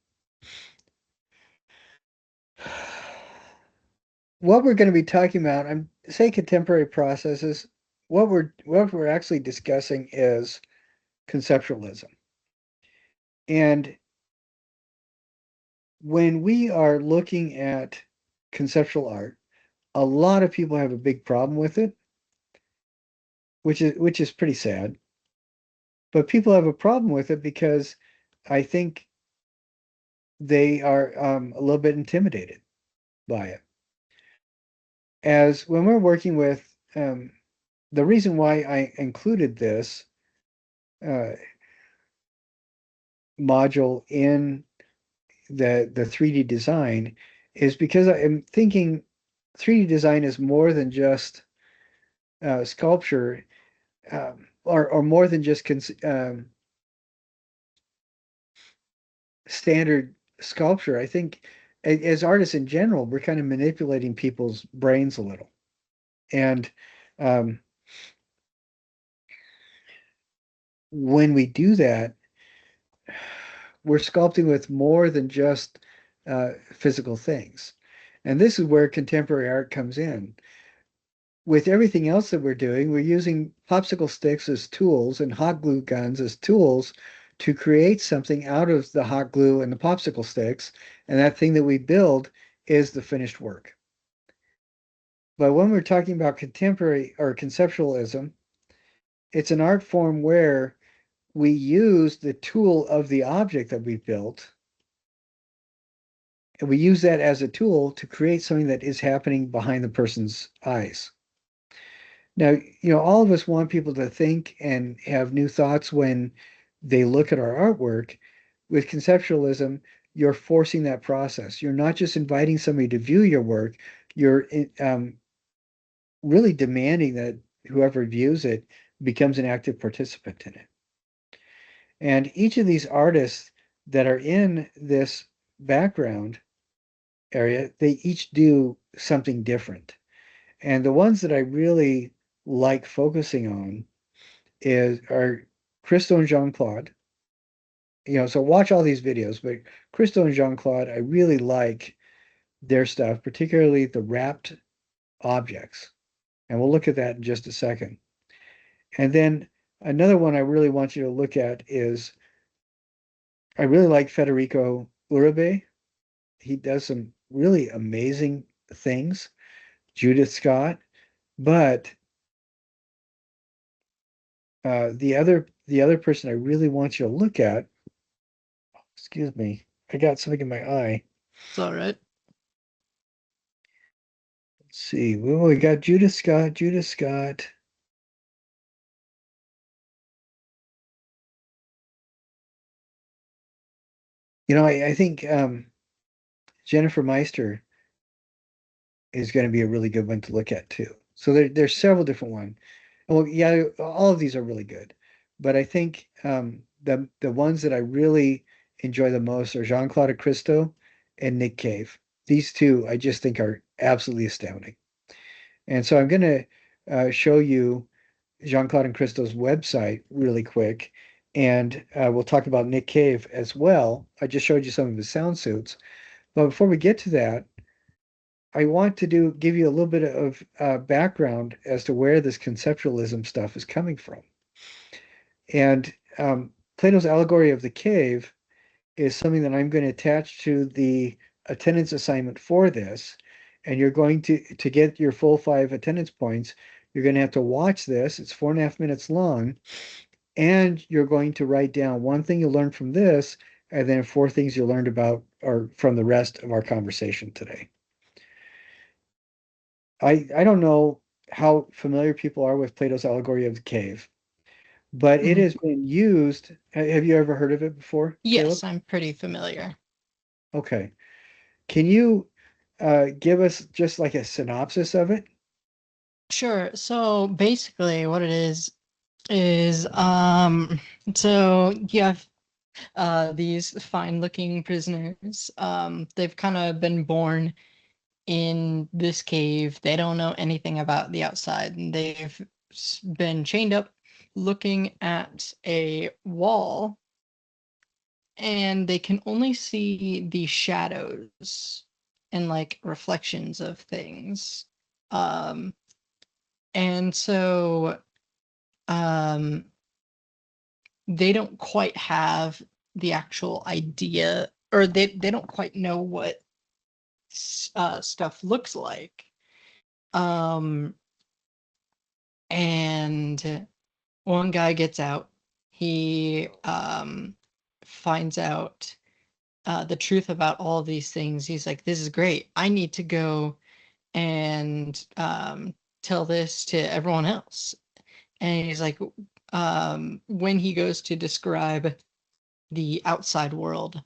What we're going to be talking about, I'm say contemporary processes. What we're actually discussing is conceptualism. And when we are looking at conceptual art, a lot of people have a big problem with it, which is pretty sad. But people have a problem with it because I think they are a little bit intimidated by it. As when we're working with the reason why I included this uh, module in the 3D design is because I'm thinking 3D design is more than just sculpture, or more than just standard sculpture. I think as artists in general, we're kind of manipulating people's brains a little. And um, when we do that, we're sculpting with more than just physical things. And this is where contemporary art comes in. With everything else that we're doing, we're using popsicle sticks as tools and hot glue guns as tools to create something out of the hot glue and the popsicle sticks. And that thing that we build is the finished work. But when we're talking about contemporary or conceptualism, it's an art form where we use the tool of the object that we built, and we use that as a tool to create something that is happening behind the person's eyes. Now, all of us want people to think and have new thoughts when they look at our artwork. With conceptualism, you're forcing that process. You're not just inviting somebody to view your work, you're really demanding that whoever views it becomes an active participant in it. And each of these artists that are in this background area, they each do something different. And the ones that I really like focusing on are Christo and Jean-Claude. So watch all these videos, but Christo and Jean-Claude, I really like their stuff, particularly the wrapped objects. And we'll look at that in just a second. And then another one I really want you to look at is I really like Federico Uribe. He does some really amazing things. Judith Scott, but the other person I really want you to look at, excuse me, I got something in my eye. It's all right. Let's see. Well, we got Judith Scott, Judith Scott. I think Jennifer Meister is going to be a really good one to look at too. So there's several different ones. Well, yeah, all of these are really good, but I think the ones that I really enjoy the most are Jean-Claude Christo and Nick Cave. These two I just think are absolutely astounding. And so I'm going to show you Jean-Claude and Christo's website really quick, and we'll talk about Nick Cave as well. I just showed you some of his sound suits, but before we get to that, I want to give you a little bit of background as to where this conceptualism stuff is coming from. And Plato's allegory of the cave is something that I'm going to attach to the attendance assignment for this. And you're going to get your full 5 attendance points, you're going to have to watch this. It's 4.5 minutes long. And you're going to write down one thing you learned from this, and then 4 things you learned about or from the rest of our conversation today. I don't know how familiar people are with Plato's allegory of the cave, but it has been used. Have you ever heard of it before, Caleb? Yes, I'm pretty familiar. Okay. Can you give us just like a synopsis of it? Sure. So basically what it is so you have these fine looking prisoners. They've kind of been born in this cave. They don't know anything about the outside, and they've been chained up looking at a wall, and they can only see the shadows and like reflections of things. Um, and so um, they don't quite have the actual idea, or they don't quite know what stuff looks like. Um, and one guy gets out. He finds out the truth about all these things. He's like, "This is great. I need to go and tell this to everyone else." And he's like, when he goes to describe the outside world,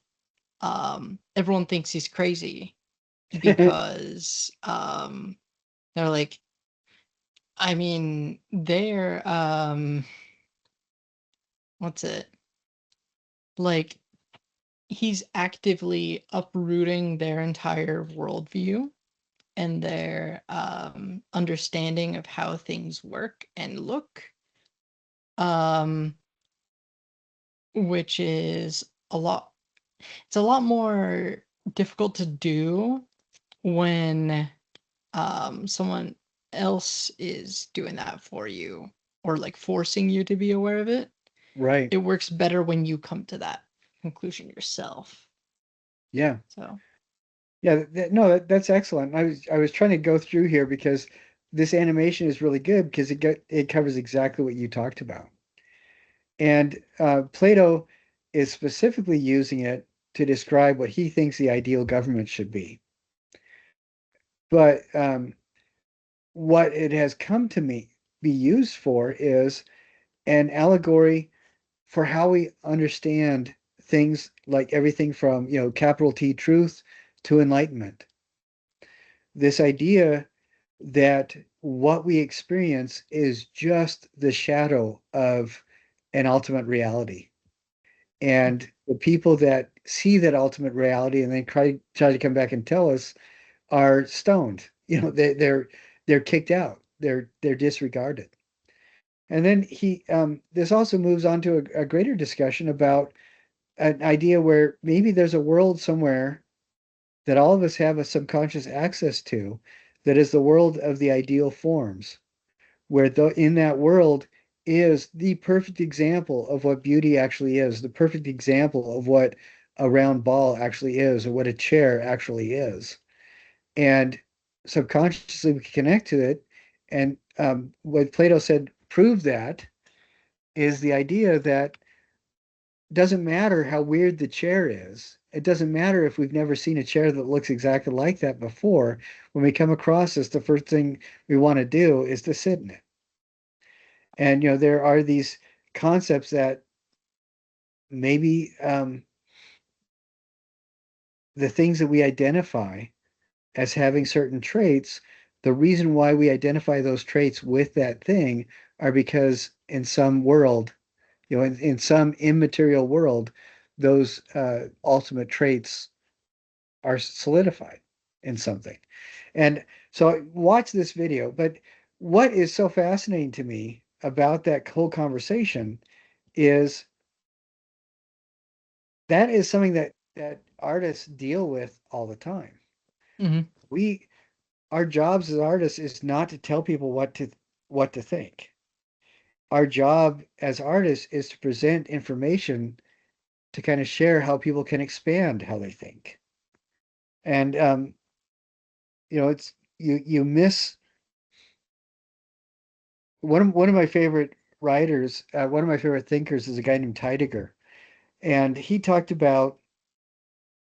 everyone thinks he's crazy because they're like, I mean, they're what's it like? he's actively uprooting their entire worldview and their understanding of how things work and look, um, which is a lot. It's a lot more difficult to do when someone else is doing that for you or like forcing you to be aware of it. Right. It works better when you come to that conclusion yourself. Yeah. So, Yeah. No, that's excellent. I was trying to go through here because this animation is really good because it covers exactly what you talked about. And Plato is specifically using it to describe what he thinks the ideal government should be. But what it has come to be used for is an allegory for how we understand things like everything from, capital T truth to enlightenment. This idea that what we experience is just the shadow of an ultimate reality. And the people that see that ultimate reality and then try to come back and tell us are stoned. They're kicked out. They're disregarded. And then this also moves on to a greater discussion about an idea where maybe there's a world somewhere that all of us have a subconscious access to, that is the world of the ideal forms, where in that world is the perfect example of what beauty actually is, the perfect example of what a round ball actually is, or what a chair actually is. And subconsciously we connect to it. And what Plato said prove that is the idea that doesn't matter how weird the chair is. It doesn't matter if we've never seen a chair that looks exactly like that before. When we come across this, the first thing we want to do is to sit in it. And there are these concepts that maybe the things that we identify as having certain traits, the reason why we identify those traits with that thing are because in some world, in some immaterial world, those ultimate traits are solidified in something. And so watch this video. But what is so fascinating to me about that whole conversation is that is something that artists deal with all the time. mhm. We Our jobs as artists is not to tell people what to think. Our job as artists is to present information to kind of share how people can expand how they think. And it's you miss one of my favorite writers, one of my favorite thinkers is a guy named Heidegger, and he talked about.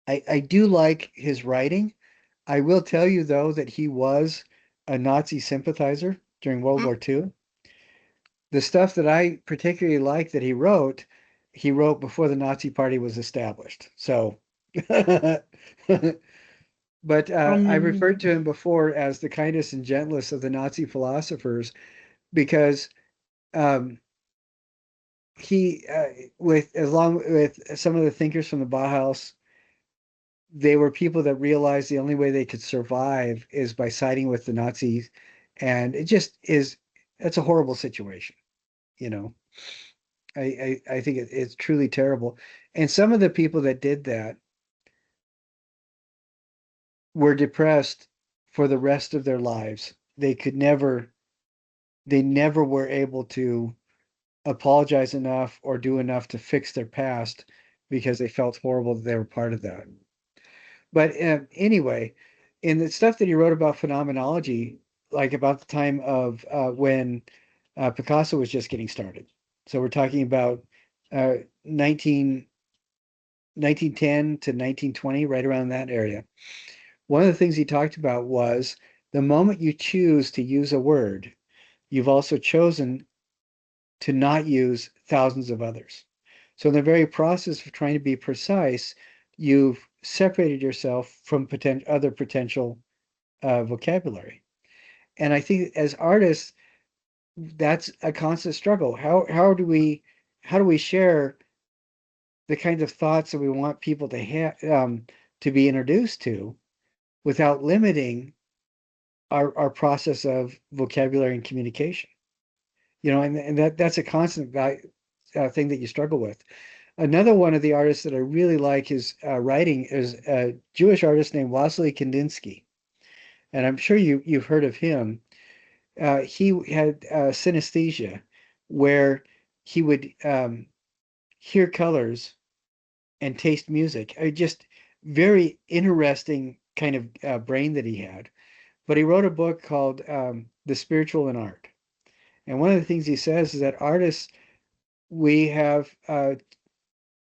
I do like his writing. I will tell you though that he was a Nazi sympathizer during World War II. The stuff that I particularly like that he wrote before the Nazi Party was established. So, but I Um, referred to him before as the kindest and gentlest of the Nazi philosophers because um, he, with along with some of the thinkers from the Bauhaus, they were people that realized the only way they could survive is by siding with the Nazis, and it just is. That's a horrible situation, you know. I think it's truly terrible. And some of the people that did that were depressed for the rest of their lives. They never were able to apologize enough or do enough to fix their past because they felt horrible that they were part of that. But anyway, in the stuff that he wrote about phenomenology, like about the time of when Picasso was just getting started. So we're talking about uh, 19, 1910 to 1920, right around that area. One of the things he talked about was the moment you choose to use a word, you've also chosen to not use thousands of others. So in the very process of trying to be precise, you've separated yourself from other potential vocabulary. And I think as artists, that's a constant struggle. How do we share the kinds of thoughts that we want people to have to be introduced to without limiting our process of vocabulary and communication. And that's a constant thing that you struggle with. Another one of the artists that I really like his writing is a Jewish artist named Wassily Kandinsky, and I'm sure you've heard of him. He had synesthesia, where he would hear colors and taste music. Just very interesting kind of brain that he had. But he wrote a book called The Spiritual in Art. And one of the things he says is that artists, we have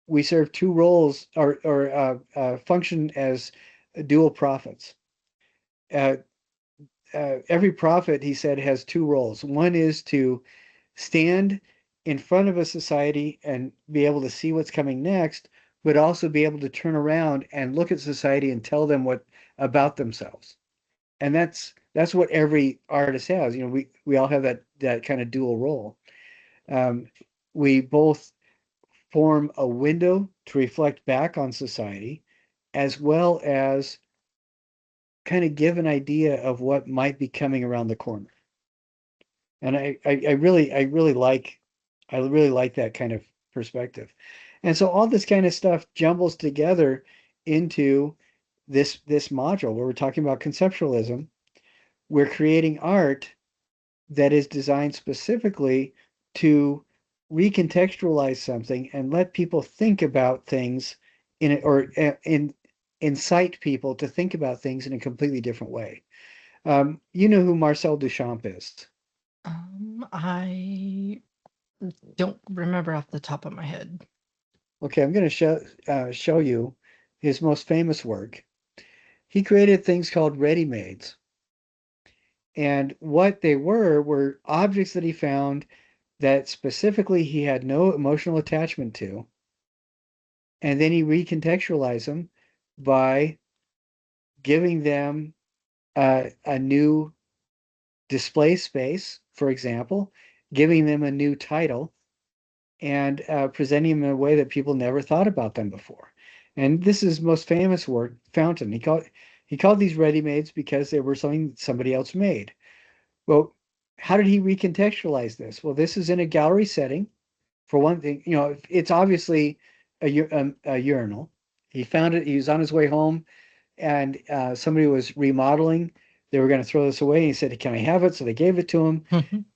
we serve two roles or function as dual prophets. Uh, every prophet, he said, has two roles. One is to stand in front of a society and be able to see what's coming next, but also be able to turn around and look at society and tell them what about themselves. And that's what every artist has. We all have that kind of dual role. Um, we both form a window to reflect back on society, as well as kind of give an idea of what might be coming around the corner. And I really like that kind of perspective. And so all this kind of stuff jumbles together into this module where we're talking about conceptualism. We're creating art that is designed specifically to recontextualize something and let people think about things in it, or incite people to think about things in a completely different way. You know who Marcel Duchamp is? I don't remember off the top of my head. Okay, I'm going to show you his most famous work. He created things called ready-mades. And what they were objects that he found that specifically he had no emotional attachment to. And then he recontextualized them by giving them a new display space, for example, giving them a new title, and presenting them in a way that people never thought about them before. And this is most famous work, Fountain. He called these ready-mades because they were something somebody else made. Well, how did he recontextualize this? Well, this is in a gallery setting. For one thing, it's obviously a urinal. He found it. He was on his way home, and somebody was remodeling. They were going to throw this away. And he said, "Can I have it?" So they gave it to him.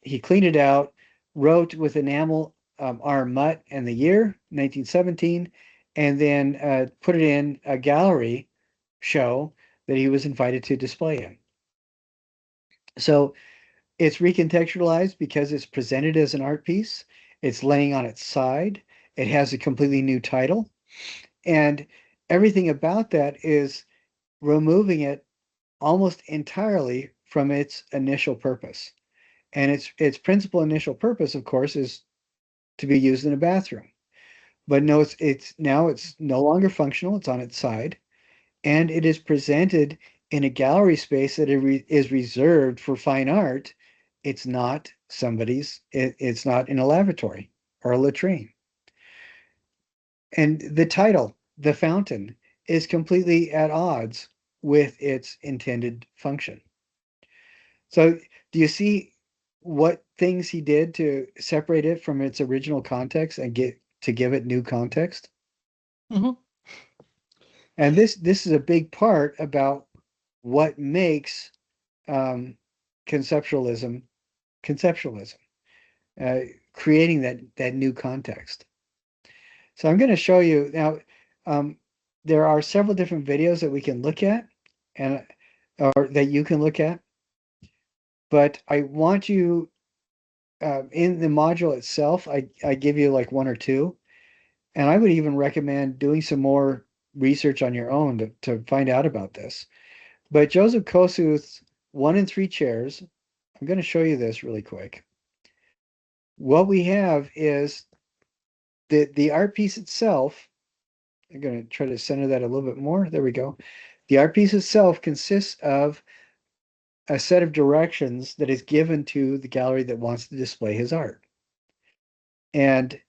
He cleaned it out, wrote with enamel R. Mutt and the year, 1917, and then put it in a gallery show that he was invited to display in. So it's recontextualized because it's presented as an art piece. It's laying on its side. It has a completely new title. And everything about that is removing it almost entirely from its initial purpose. And its principal initial purpose, of course, is to be used in a bathroom. But no, it's no longer functional. It's on its side, and it is presented in a gallery space that is reserved for fine art. It's not it's not in a lavatory or a latrine. And the title, The Fountain, is completely at odds with its intended function. So, do you see what things he did to separate it from its original context and give it new context? Mm-hmm. And this is a big part about what makes um, conceptualism conceptualism, uh, creating that new context. So I'm going to show you now. Um, there are several different videos that we can look at, and or that you can look at. But I want you in the module itself. I give you like one or two, and I would even recommend doing some more research on your own to find out about this. But Joseph Kosuth's One in Three Chairs. I'm going to show you this really quick. What we have is the art piece itself. I'm going to try to center that a little bit more. There we go. The art piece itself consists of a set of directions that is given to the gallery that wants to display his art. And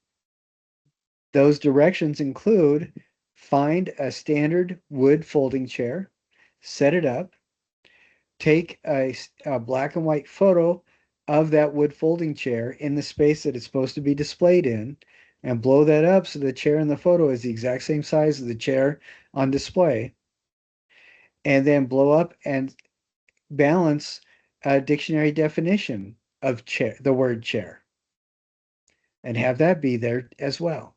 Those directions include find a standard wood folding chair, set it up, take a black and white photo of that wood folding chair in the space that it's supposed to be displayed in, and blow that up so the chair in the photo is the exact same size as the chair on display, and then blow up and balance a dictionary definition of chair, the word chair, and have that be there as well.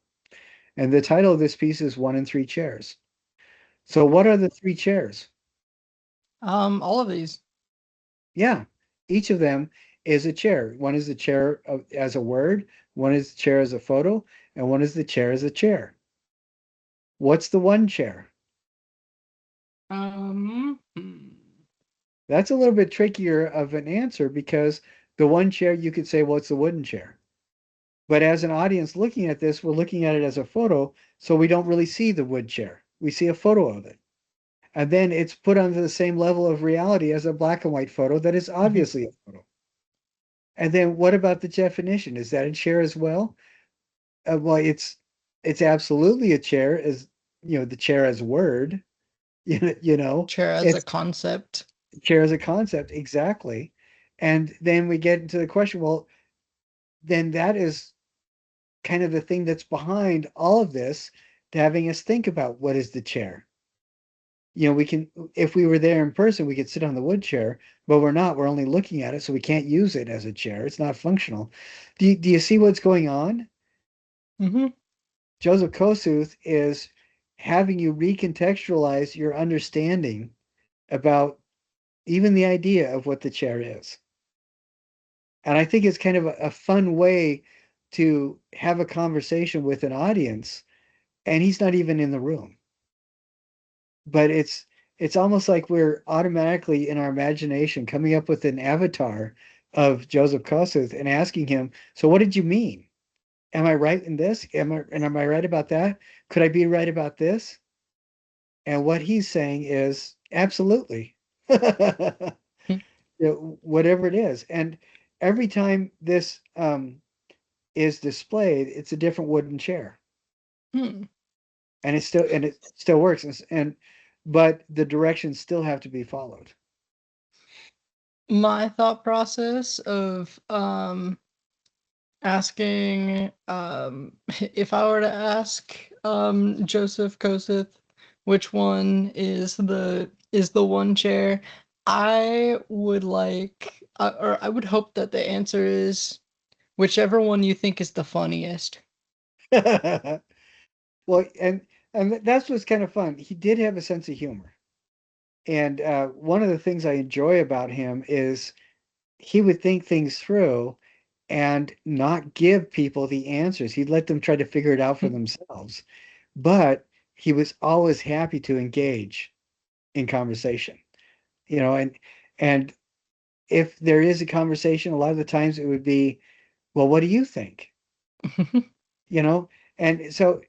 And the title of this piece is One in Three Chairs. So what are the three chairs? All of these. Yeah, each of them is a chair. One is the chair as a word, one is the chair as a photo, and one is the chair as a chair. What's the one chair? Hmm. That's a little bit trickier of an answer because the one chair you could say, well, it's the wooden chair. But as an audience looking at this, we're looking at it as a photo, so we don't really see the wood chair. We see a photo of it. And then it's put onto the same level of reality as a black and white photo that is obviously a photo. And then what about the definition? Is that a chair as well? Well, it's absolutely a chair, as the chair as word. Chair as a It's concept. chair as a concept, exactly. And then we get into the question, well, then that is kind of the thing that's behind all of this, to having us think about what is the chair. We can, if we were there in person, we could sit on the wood chair, but we're not. We're only looking at it, so we can't use it as a chair. It's not functional. Do you see what's going on? Mm-hmm. Joseph Kosuth is having you recontextualize your understanding about even the idea of what the chair is. And I think it's kind of a fun way to have a conversation with an audience, and he's not even in the room. But it's almost like we're automatically in our imagination coming up with an avatar of Joseph Kosuth and asking him, so what did you mean? Am I right in this? Am I right about that? Could I be right about this? And what he's saying is absolutely. Whatever it is. And every time this is displayed, it's a different wooden chair. Hmm. And it still works. But the directions still have to be followed. My thought process of asking if I were to ask Joseph Kosuth which one is the one chair, I would like or I would hope that the answer is whichever one you think is the funniest. Well, and that's what's kind of fun. He did have a sense of humor. And one of the things I enjoy about him is he would think things through and not give people the answers. He'd let them try to figure it out for themselves. But he was always happy to engage in conversation. And if there is a conversation, a lot of the times it would be, well, what do you think? You know, and so,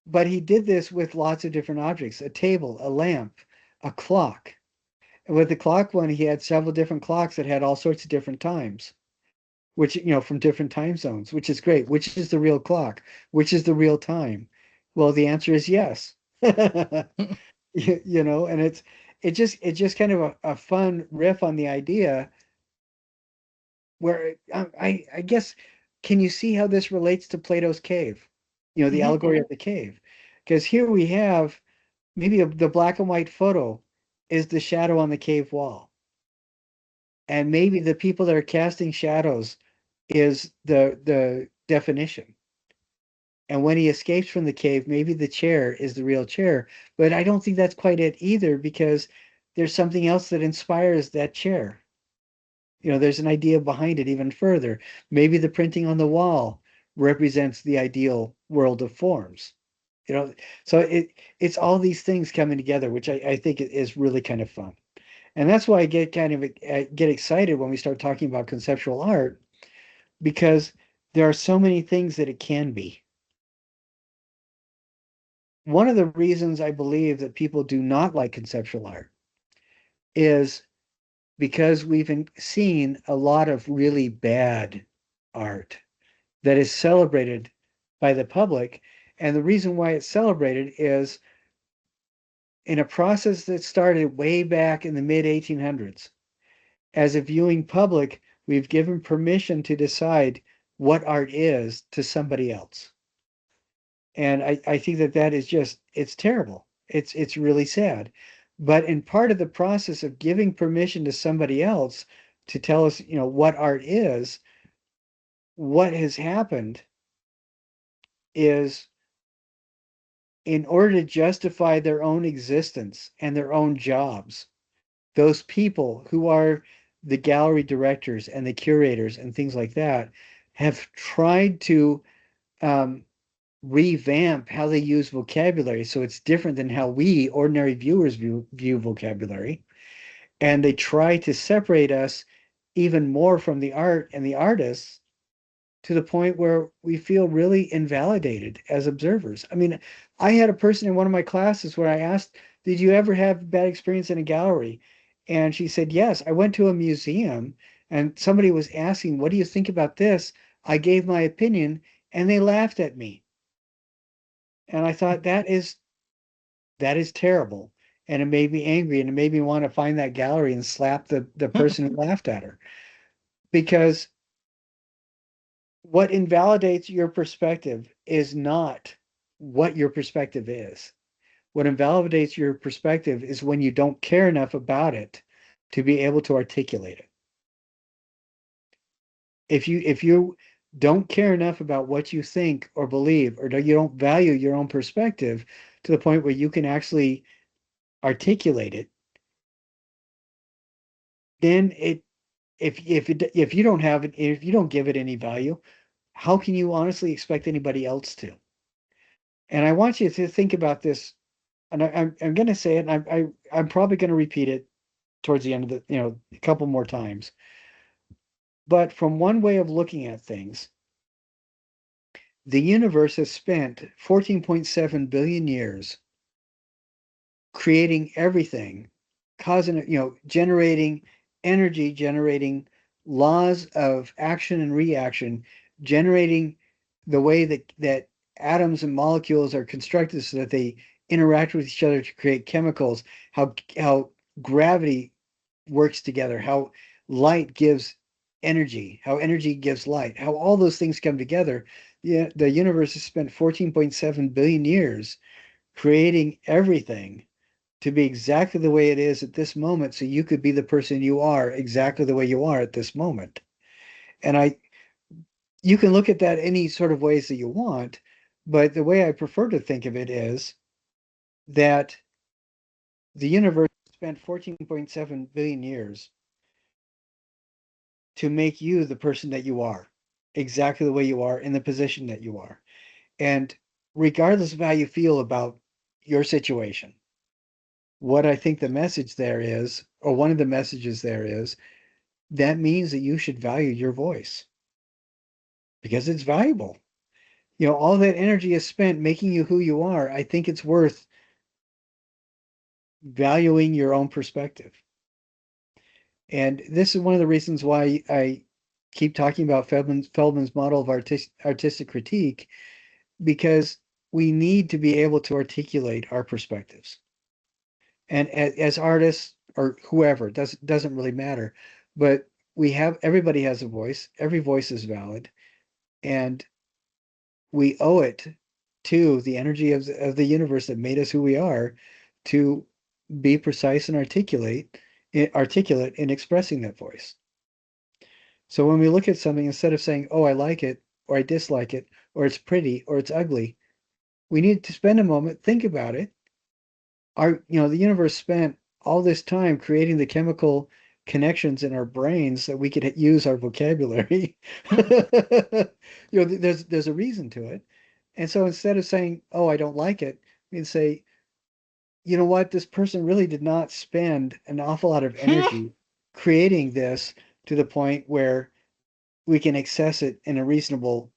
but he did this with lots of different objects: a table, a lamp, a clock. And with the clock one, he had several different clocks that had all sorts of different times, which, from different time zones, which is great. Which is the real clock? Which is the real time? Well, the answer is yes. And it's just kind of a fun riff on the idea where I guess, can you see how this relates to Plato's cave? The Mhm. allegory of the cave. Because here we have maybe the black and white photo is the shadow on the cave wall. And maybe the people that are casting shadows is the definition. And when he escapes from the cave, maybe the chair is the real chair. But I don't think that's quite it either, because there's something else that inspires that chair. There's an idea behind it even further. Maybe the printing on the wall represents the ideal world of forms. So it's all these things coming together, which I think is really kind of fun. And that's why I get excited when we start talking about conceptual art, because there are so many things that it can be. One of the reasons I believe that people do not like conceptual art is because we've seen a lot of really bad art that is celebrated by the public, And the reason why it's celebrated is in a process that started way back in the mid 1800s. As a viewing public, we've given permission to decide what art is to somebody else. And I think that is just, it's terrible. It's really sad. But in part of the process of giving permission to somebody else to tell us, what art is, what has happened is in order to justify their own existence and their own jobs, those people who are the gallery directors and the curators and things like that have tried to um, revamp how they use vocabulary so it's different than how we ordinary viewers view vocabulary. And they try to separate us even more from the art and the artists to the point where we feel really invalidated as observers. I mean, I had a person in one of my classes where I asked, did you ever have a bad experience in a gallery? And she said, yes, I went to a museum and somebody was asking, what do you think about this? I gave my opinion and they laughed at me. And I thought that is terrible. And it made me angry and it made me want to find that gallery and slap the person who laughed at her. Because what invalidates your perspective is not what your perspective is. What invalidates your perspective is when you don't care enough about it to be able to articulate it. If you don't care enough about what you think or believe, or you don't value your own perspective to the point where you can actually articulate it, then if you don't have it, if you don't give it any value, how can you honestly expect anybody else to? And I want you to think about this, and I'm going to say it, and I'm probably going to repeat it towards the end of a couple more times. But from one way of looking at things, the universe has spent 14.7 billion years creating everything, causing, generating energy, generating laws of action and reaction, generating the way that atoms and molecules are constructed so that they interact with each other to create chemicals, how gravity works together, how light gives energy, how energy gives light, how all those things come together. Yeah, the universe has spent 14.7 billion years creating everything to be exactly the way it is at this moment, so you could be the person you are exactly the way you are at this moment. And you can look at that any sort of ways that you want, but the way I prefer to think of it is that the universe spent 14.7 billion years to make you the person that you are, exactly the way you are in the position that you are. And regardless of how you feel about your situation, what I think the message there is, or one of the messages there is, that means that you should value your voice because it's valuable. All that energy is spent making you who you are. I think it's worth valuing your own perspective. And this is one of the reasons why I keep talking about Feldman's model of artistic critique, because we need to be able to articulate our perspectives. And as artists or whoever, doesn't really matter, but everybody has a voice. Every voice is valid. And we owe it to the energy of the universe that made us who we are to be precise and articulate in expressing that voice. So when we look at something, instead of saying, oh, I like it, or I dislike it, or it's pretty, or it's ugly, we need to spend a moment, think about it. The universe spent all this time creating the chemical connections in our brains that we could use our vocabulary. There's a reason to it. And so instead of saying, oh, I don't like it, we can say, you know what, this person really did not spend an awful lot of energy creating this to the point where we can access it in a reasonable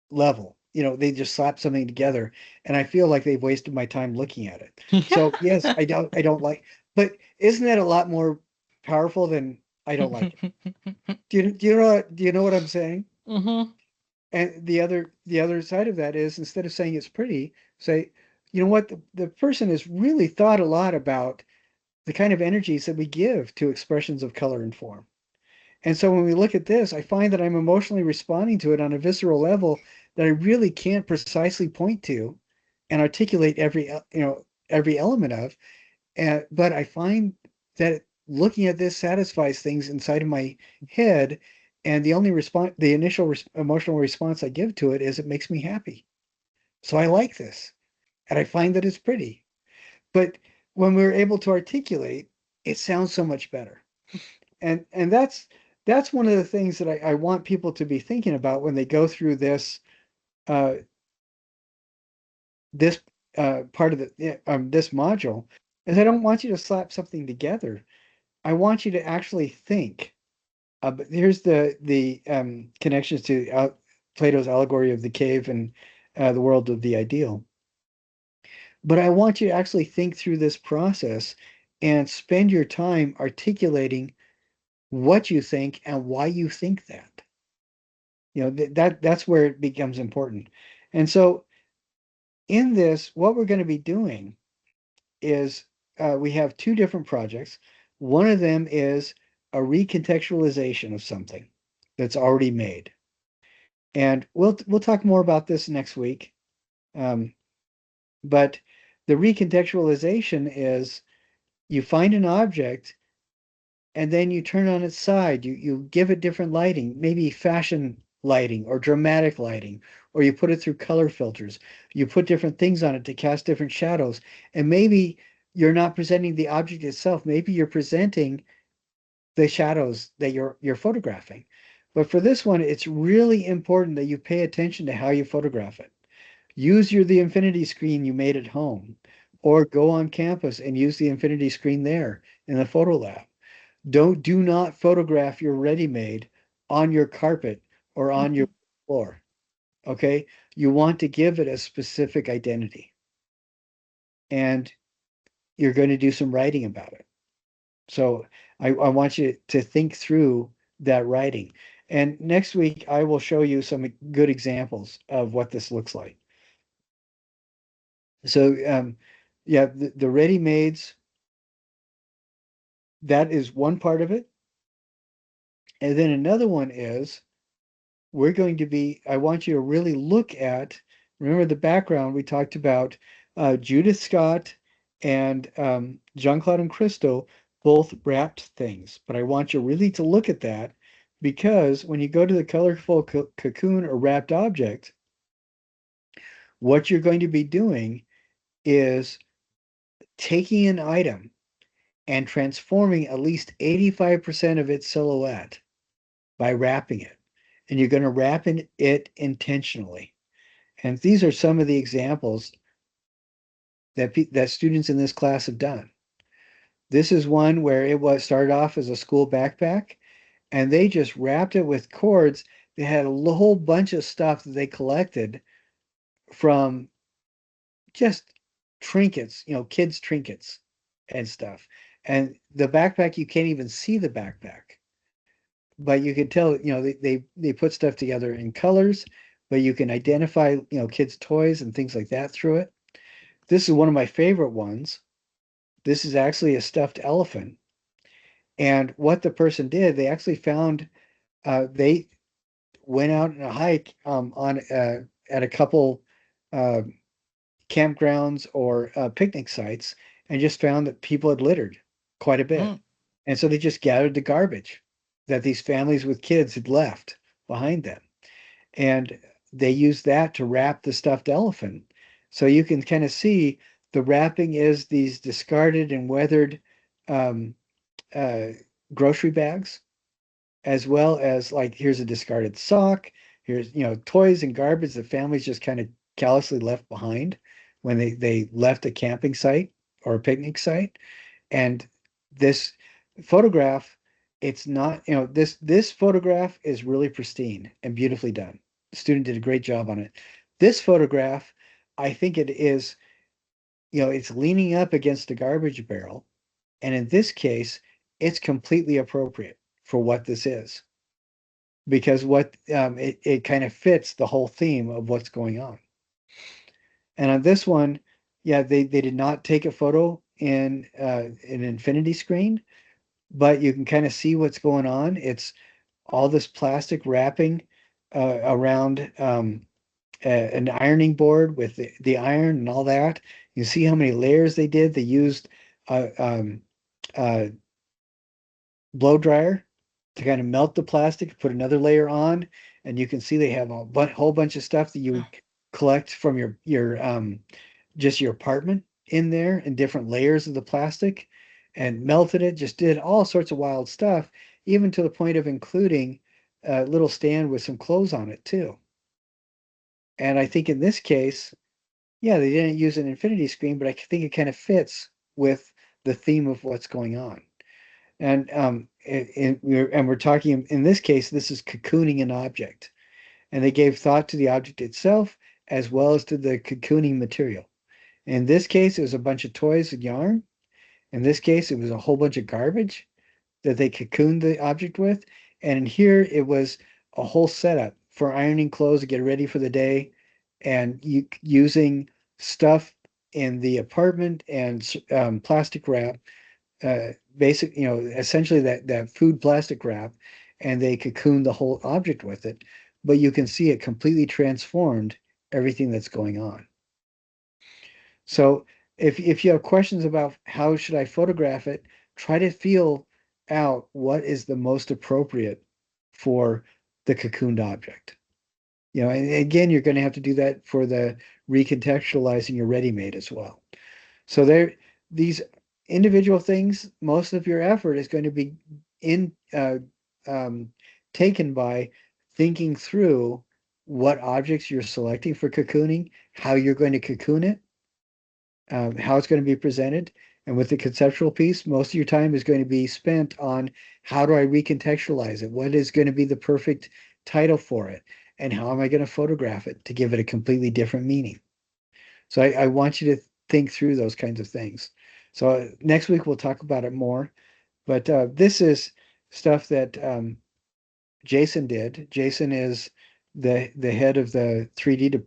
level. They just slap something together, and I feel like they've wasted my time looking at it. So yes, I don't like, but isn't that a lot more powerful than I don't like it? Do you know what I'm saying? Hmm. And the other side of that is, instead of saying it's pretty, say, you know what, the person has really thought a lot about the kind of energies that we give to expressions of color and form. And so when we look at this, I find that I'm emotionally responding to it on a visceral level that I really can't precisely point to and articulate every element of. But I find that looking at this satisfies things inside of my head, and the initial emotional response I give to it is it makes me happy. So I like this, and I find that it's pretty. But when we're able to articulate, it sounds so much better. And that's one of the things that I want people to be thinking about when they go through uh, this part of this module. Is I don't want you to slap something together. I want you to actually think. But here's the connections to Plato's allegory of the cave and the world of the ideal. But I want you to actually think through this process and spend your time articulating what you think and why you think that. That's where it becomes important. And so in this, what we're going to be doing is we have two different projects. One of them is a recontextualization of something that's already made. And we'll talk more about this next week. Um, but the recontextualization is you find an object and then you turn on its side. You give it different lighting, maybe fashion lighting or dramatic lighting, or you put it through color filters. You put different things on it to cast different shadows. And maybe you're not presenting the object itself. Maybe you're presenting the shadows that you're photographing. But for this one, it's really important that you pay attention to how you photograph it. Use the infinity screen you made at home, or go on campus and use the infinity screen there in the photo lab. Do not photograph your ready-made on your carpet or on your floor. Okay? You want to give it a specific identity. And you're going to do some writing about it. So I want you to think through that writing. And next week, I will show you some good examples of what this looks like. So, yeah, the ready-mades, that is one part of it. And then another one is I want you to really look at, remember the background we talked about Judith Scott and Jean-Claude and Christo both wrapped things. But I want you really to look at that because when you go to the colorful cocoon or wrapped object, what you're going to be doing is taking an item and transforming at least 85% of its silhouette by wrapping it. And you're going to wrap it intentionally. And these are some of the examples that students in this class have done. This is one where it was started off as a school backpack, and they just wrapped it with cords. They had a whole bunch of stuff that they collected from just trinkets, kids' trinkets and stuff. And the backpack, you can't even see the backpack, but you can tell, they put stuff together in colors, but you can identify, kids' toys and things like that through it. This is one of my favorite ones. This is actually a stuffed elephant. And what the person did, they actually found, they went out on a hike at a couple uh, campgrounds or picnic sites and just found that people had littered quite a bit. Mm. And so they just gathered the garbage that these families with kids had left behind them. And they used that to wrap the stuffed elephant. So you can kind of see the wrapping is these discarded and weathered um, uh, grocery bags, as well as like here's a discarded sock, here's toys and garbage that families just kind of callously left behind when they left a camping site or a picnic site. And this photograph, it's not, this photograph is really pristine and beautifully done. The student did a great job on it. This photograph, I think it is, it's leaning up against a garbage barrel. And in this case, it's completely appropriate for what this is. because it kind of fits the whole theme of what's going on. And on this one, yeah, they did not take a photo in an infinity screen, but you can kind of see what's going on. It's all this plastic wrapping around an ironing board with the iron and all that. You see how many layers they did. They used a, a blow dryer to kind of melt the plastic, put another layer on, and you can see they have a whole bunch of stuff that you would collect from your just your apartment in there in different layers of the plastic, and melted it. Just did all sorts of wild stuff, even to the point of including a little stand with some clothes on it too. And I think in this case, yeah, they didn't use an infinity screen, but I think it kind of fits with the theme of what's going on. And we're talking in this case, this is cocooning an object, and they gave thought to the object itself as well as to the cocooning material. In this case, it was a bunch of toys and yarn. In this case, it was a whole bunch of garbage that they cocooned the object with. And in here, it was a whole setup for ironing clothes to get ready for the day, and using stuff in the apartment and plastic wrap, essentially that food plastic wrap, and they cocooned the whole object with it. But you can see it completely transformed everything that's going on. So if you have questions about how should I photograph it, try to feel out what is the most appropriate for the cocooned object. And again, you're going to have to do that for the recontextualizing your ready-made as well. So these individual things, most of your effort is going to be in taken by thinking through what objects you're selecting for cocooning, how you're going to cocoon it, how it's going to be presented. And with the conceptual piece, most of your time is going to be spent on how do I recontextualize it? What is going to be the perfect title for it? And how am I going to photograph it to give it a completely different meaning? So I want you to think through those kinds of things. So next week we'll talk about it more. But this is stuff that Jason did. Jason is the head of the 3D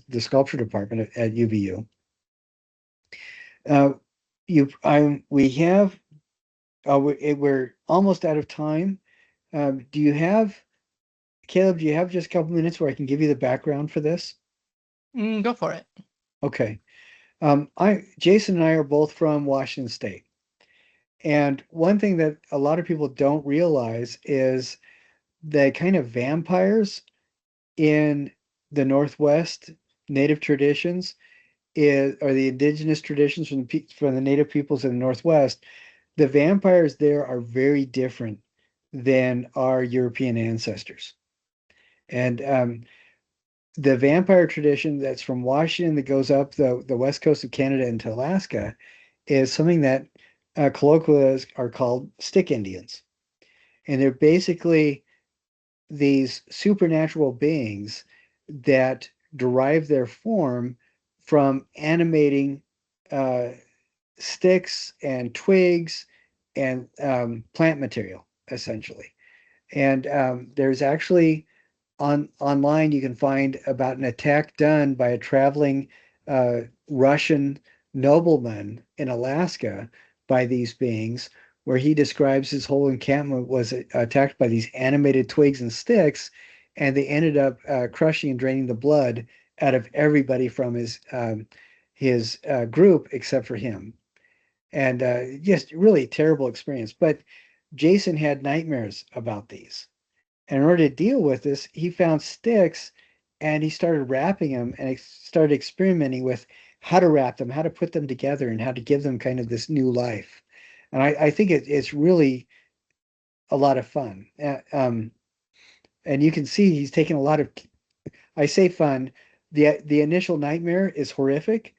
the sculpture department at UVU. We have we're almost out of time. Do you have Caleb? Do you have just a couple minutes where I can give you the background for this? Go for it. Okay. Jason and I are both from Washington State, and one thing that a lot of people don't realize is the kind of vampires in the Northwest native traditions or the indigenous traditions from the native peoples in the Northwest. The vampires there are very different than our European ancestors. And the vampire tradition that's from Washington that goes up the west coast of Canada into Alaska is something that colloquially are called stick Indians. And they're basically these supernatural beings that derive their form from animating sticks and twigs and plant material, essentially. And there's actually online you can find about an attack done by a traveling Russian nobleman in Alaska by these beings, where he describes his whole encampment was attacked by these animated twigs and sticks, and they ended up crushing and draining the blood out of everybody from his group except for him. And just really terrible experience. But Jason had nightmares about these. And in order to deal with this, he found sticks and he started wrapping them and started experimenting with how to wrap them, how to put them together, and how to give them kind of this new life. And I think it's really a lot of fun. And you can see he's taken a lot of, I say fun, the initial nightmare is horrific,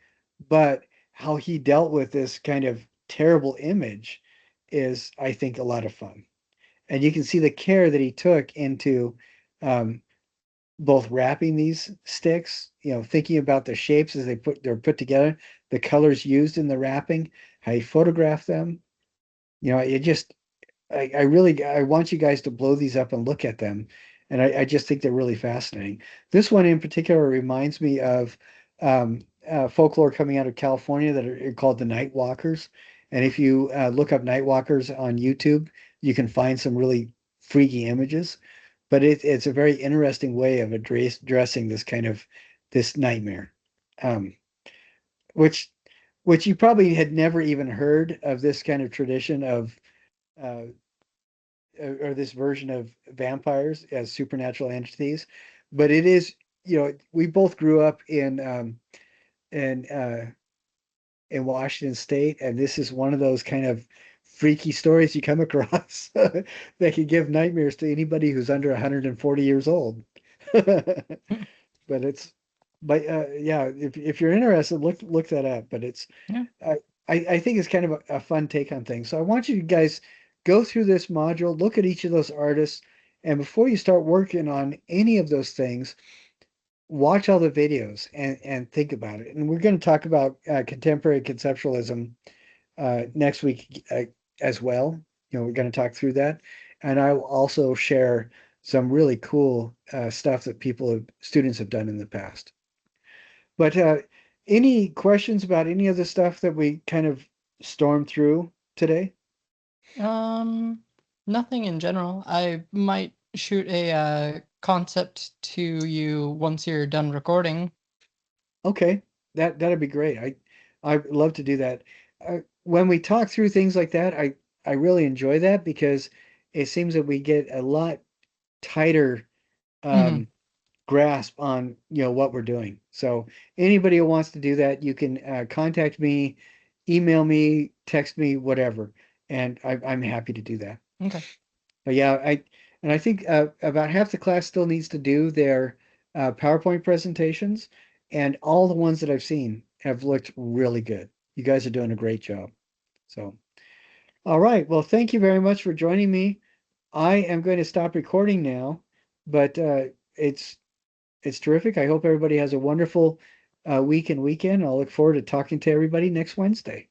but how he dealt with this kind of terrible image is, I think, a lot of fun. And you can see the care that he took into um, both wrapping these sticks, thinking about the shapes as they're put together, the colors used in the wrapping, how he photographed them. It just I really I want you guys to blow these up and look at them, and I just think they're really fascinating. This one in particular reminds me of folklore coming out of California that are called the Night Walkers. And if you look up Night Walkers on YouTube, you can find some really freaky images. But it's a very interesting way of addressing this kind of this nightmare, um, which which you probably had never even heard of this kind of tradition of uh, or this version of vampires as supernatural entities. But it is, we both grew up in in Washington State, and this is one of those kind of freaky stories you come across that can give nightmares to anybody who's under 140 years old. But it's, but yeah, if you're interested, look that up. But it's, Yeah. I I think it's kind of a fun take on things. So I want you guys go through this module, look at each of those artists, and before you start working on any of those things, watch all the videos and think about it. And we're going to talk about contemporary conceptualism next week as well. We're going to talk through that, and I will also share some really cool stuff that students have done in the past. But any questions about any of the stuff that we kind of stormed through today? Um, Nothing in general. I might shoot a concept to you once you're done recording. Okay, that'd be great. I'd love to do that. When we talk through things like that, I really enjoy that because it seems that we get a lot tighter Hmm. um, grasp on what we're doing. So anybody who wants to do that, you can contact me, email me, text me, whatever, and I'm happy to do that. Okay. But yeah, I think about half the class still needs to do their PowerPoint presentations, and all the ones that I've seen have looked really good. You guys are doing a great job. So, all right. Well, thank you very much for joining me. I am going to stop recording now, but it's it's terrific. I hope everybody has a wonderful week and weekend. I'll look forward to talking to everybody next Wednesday.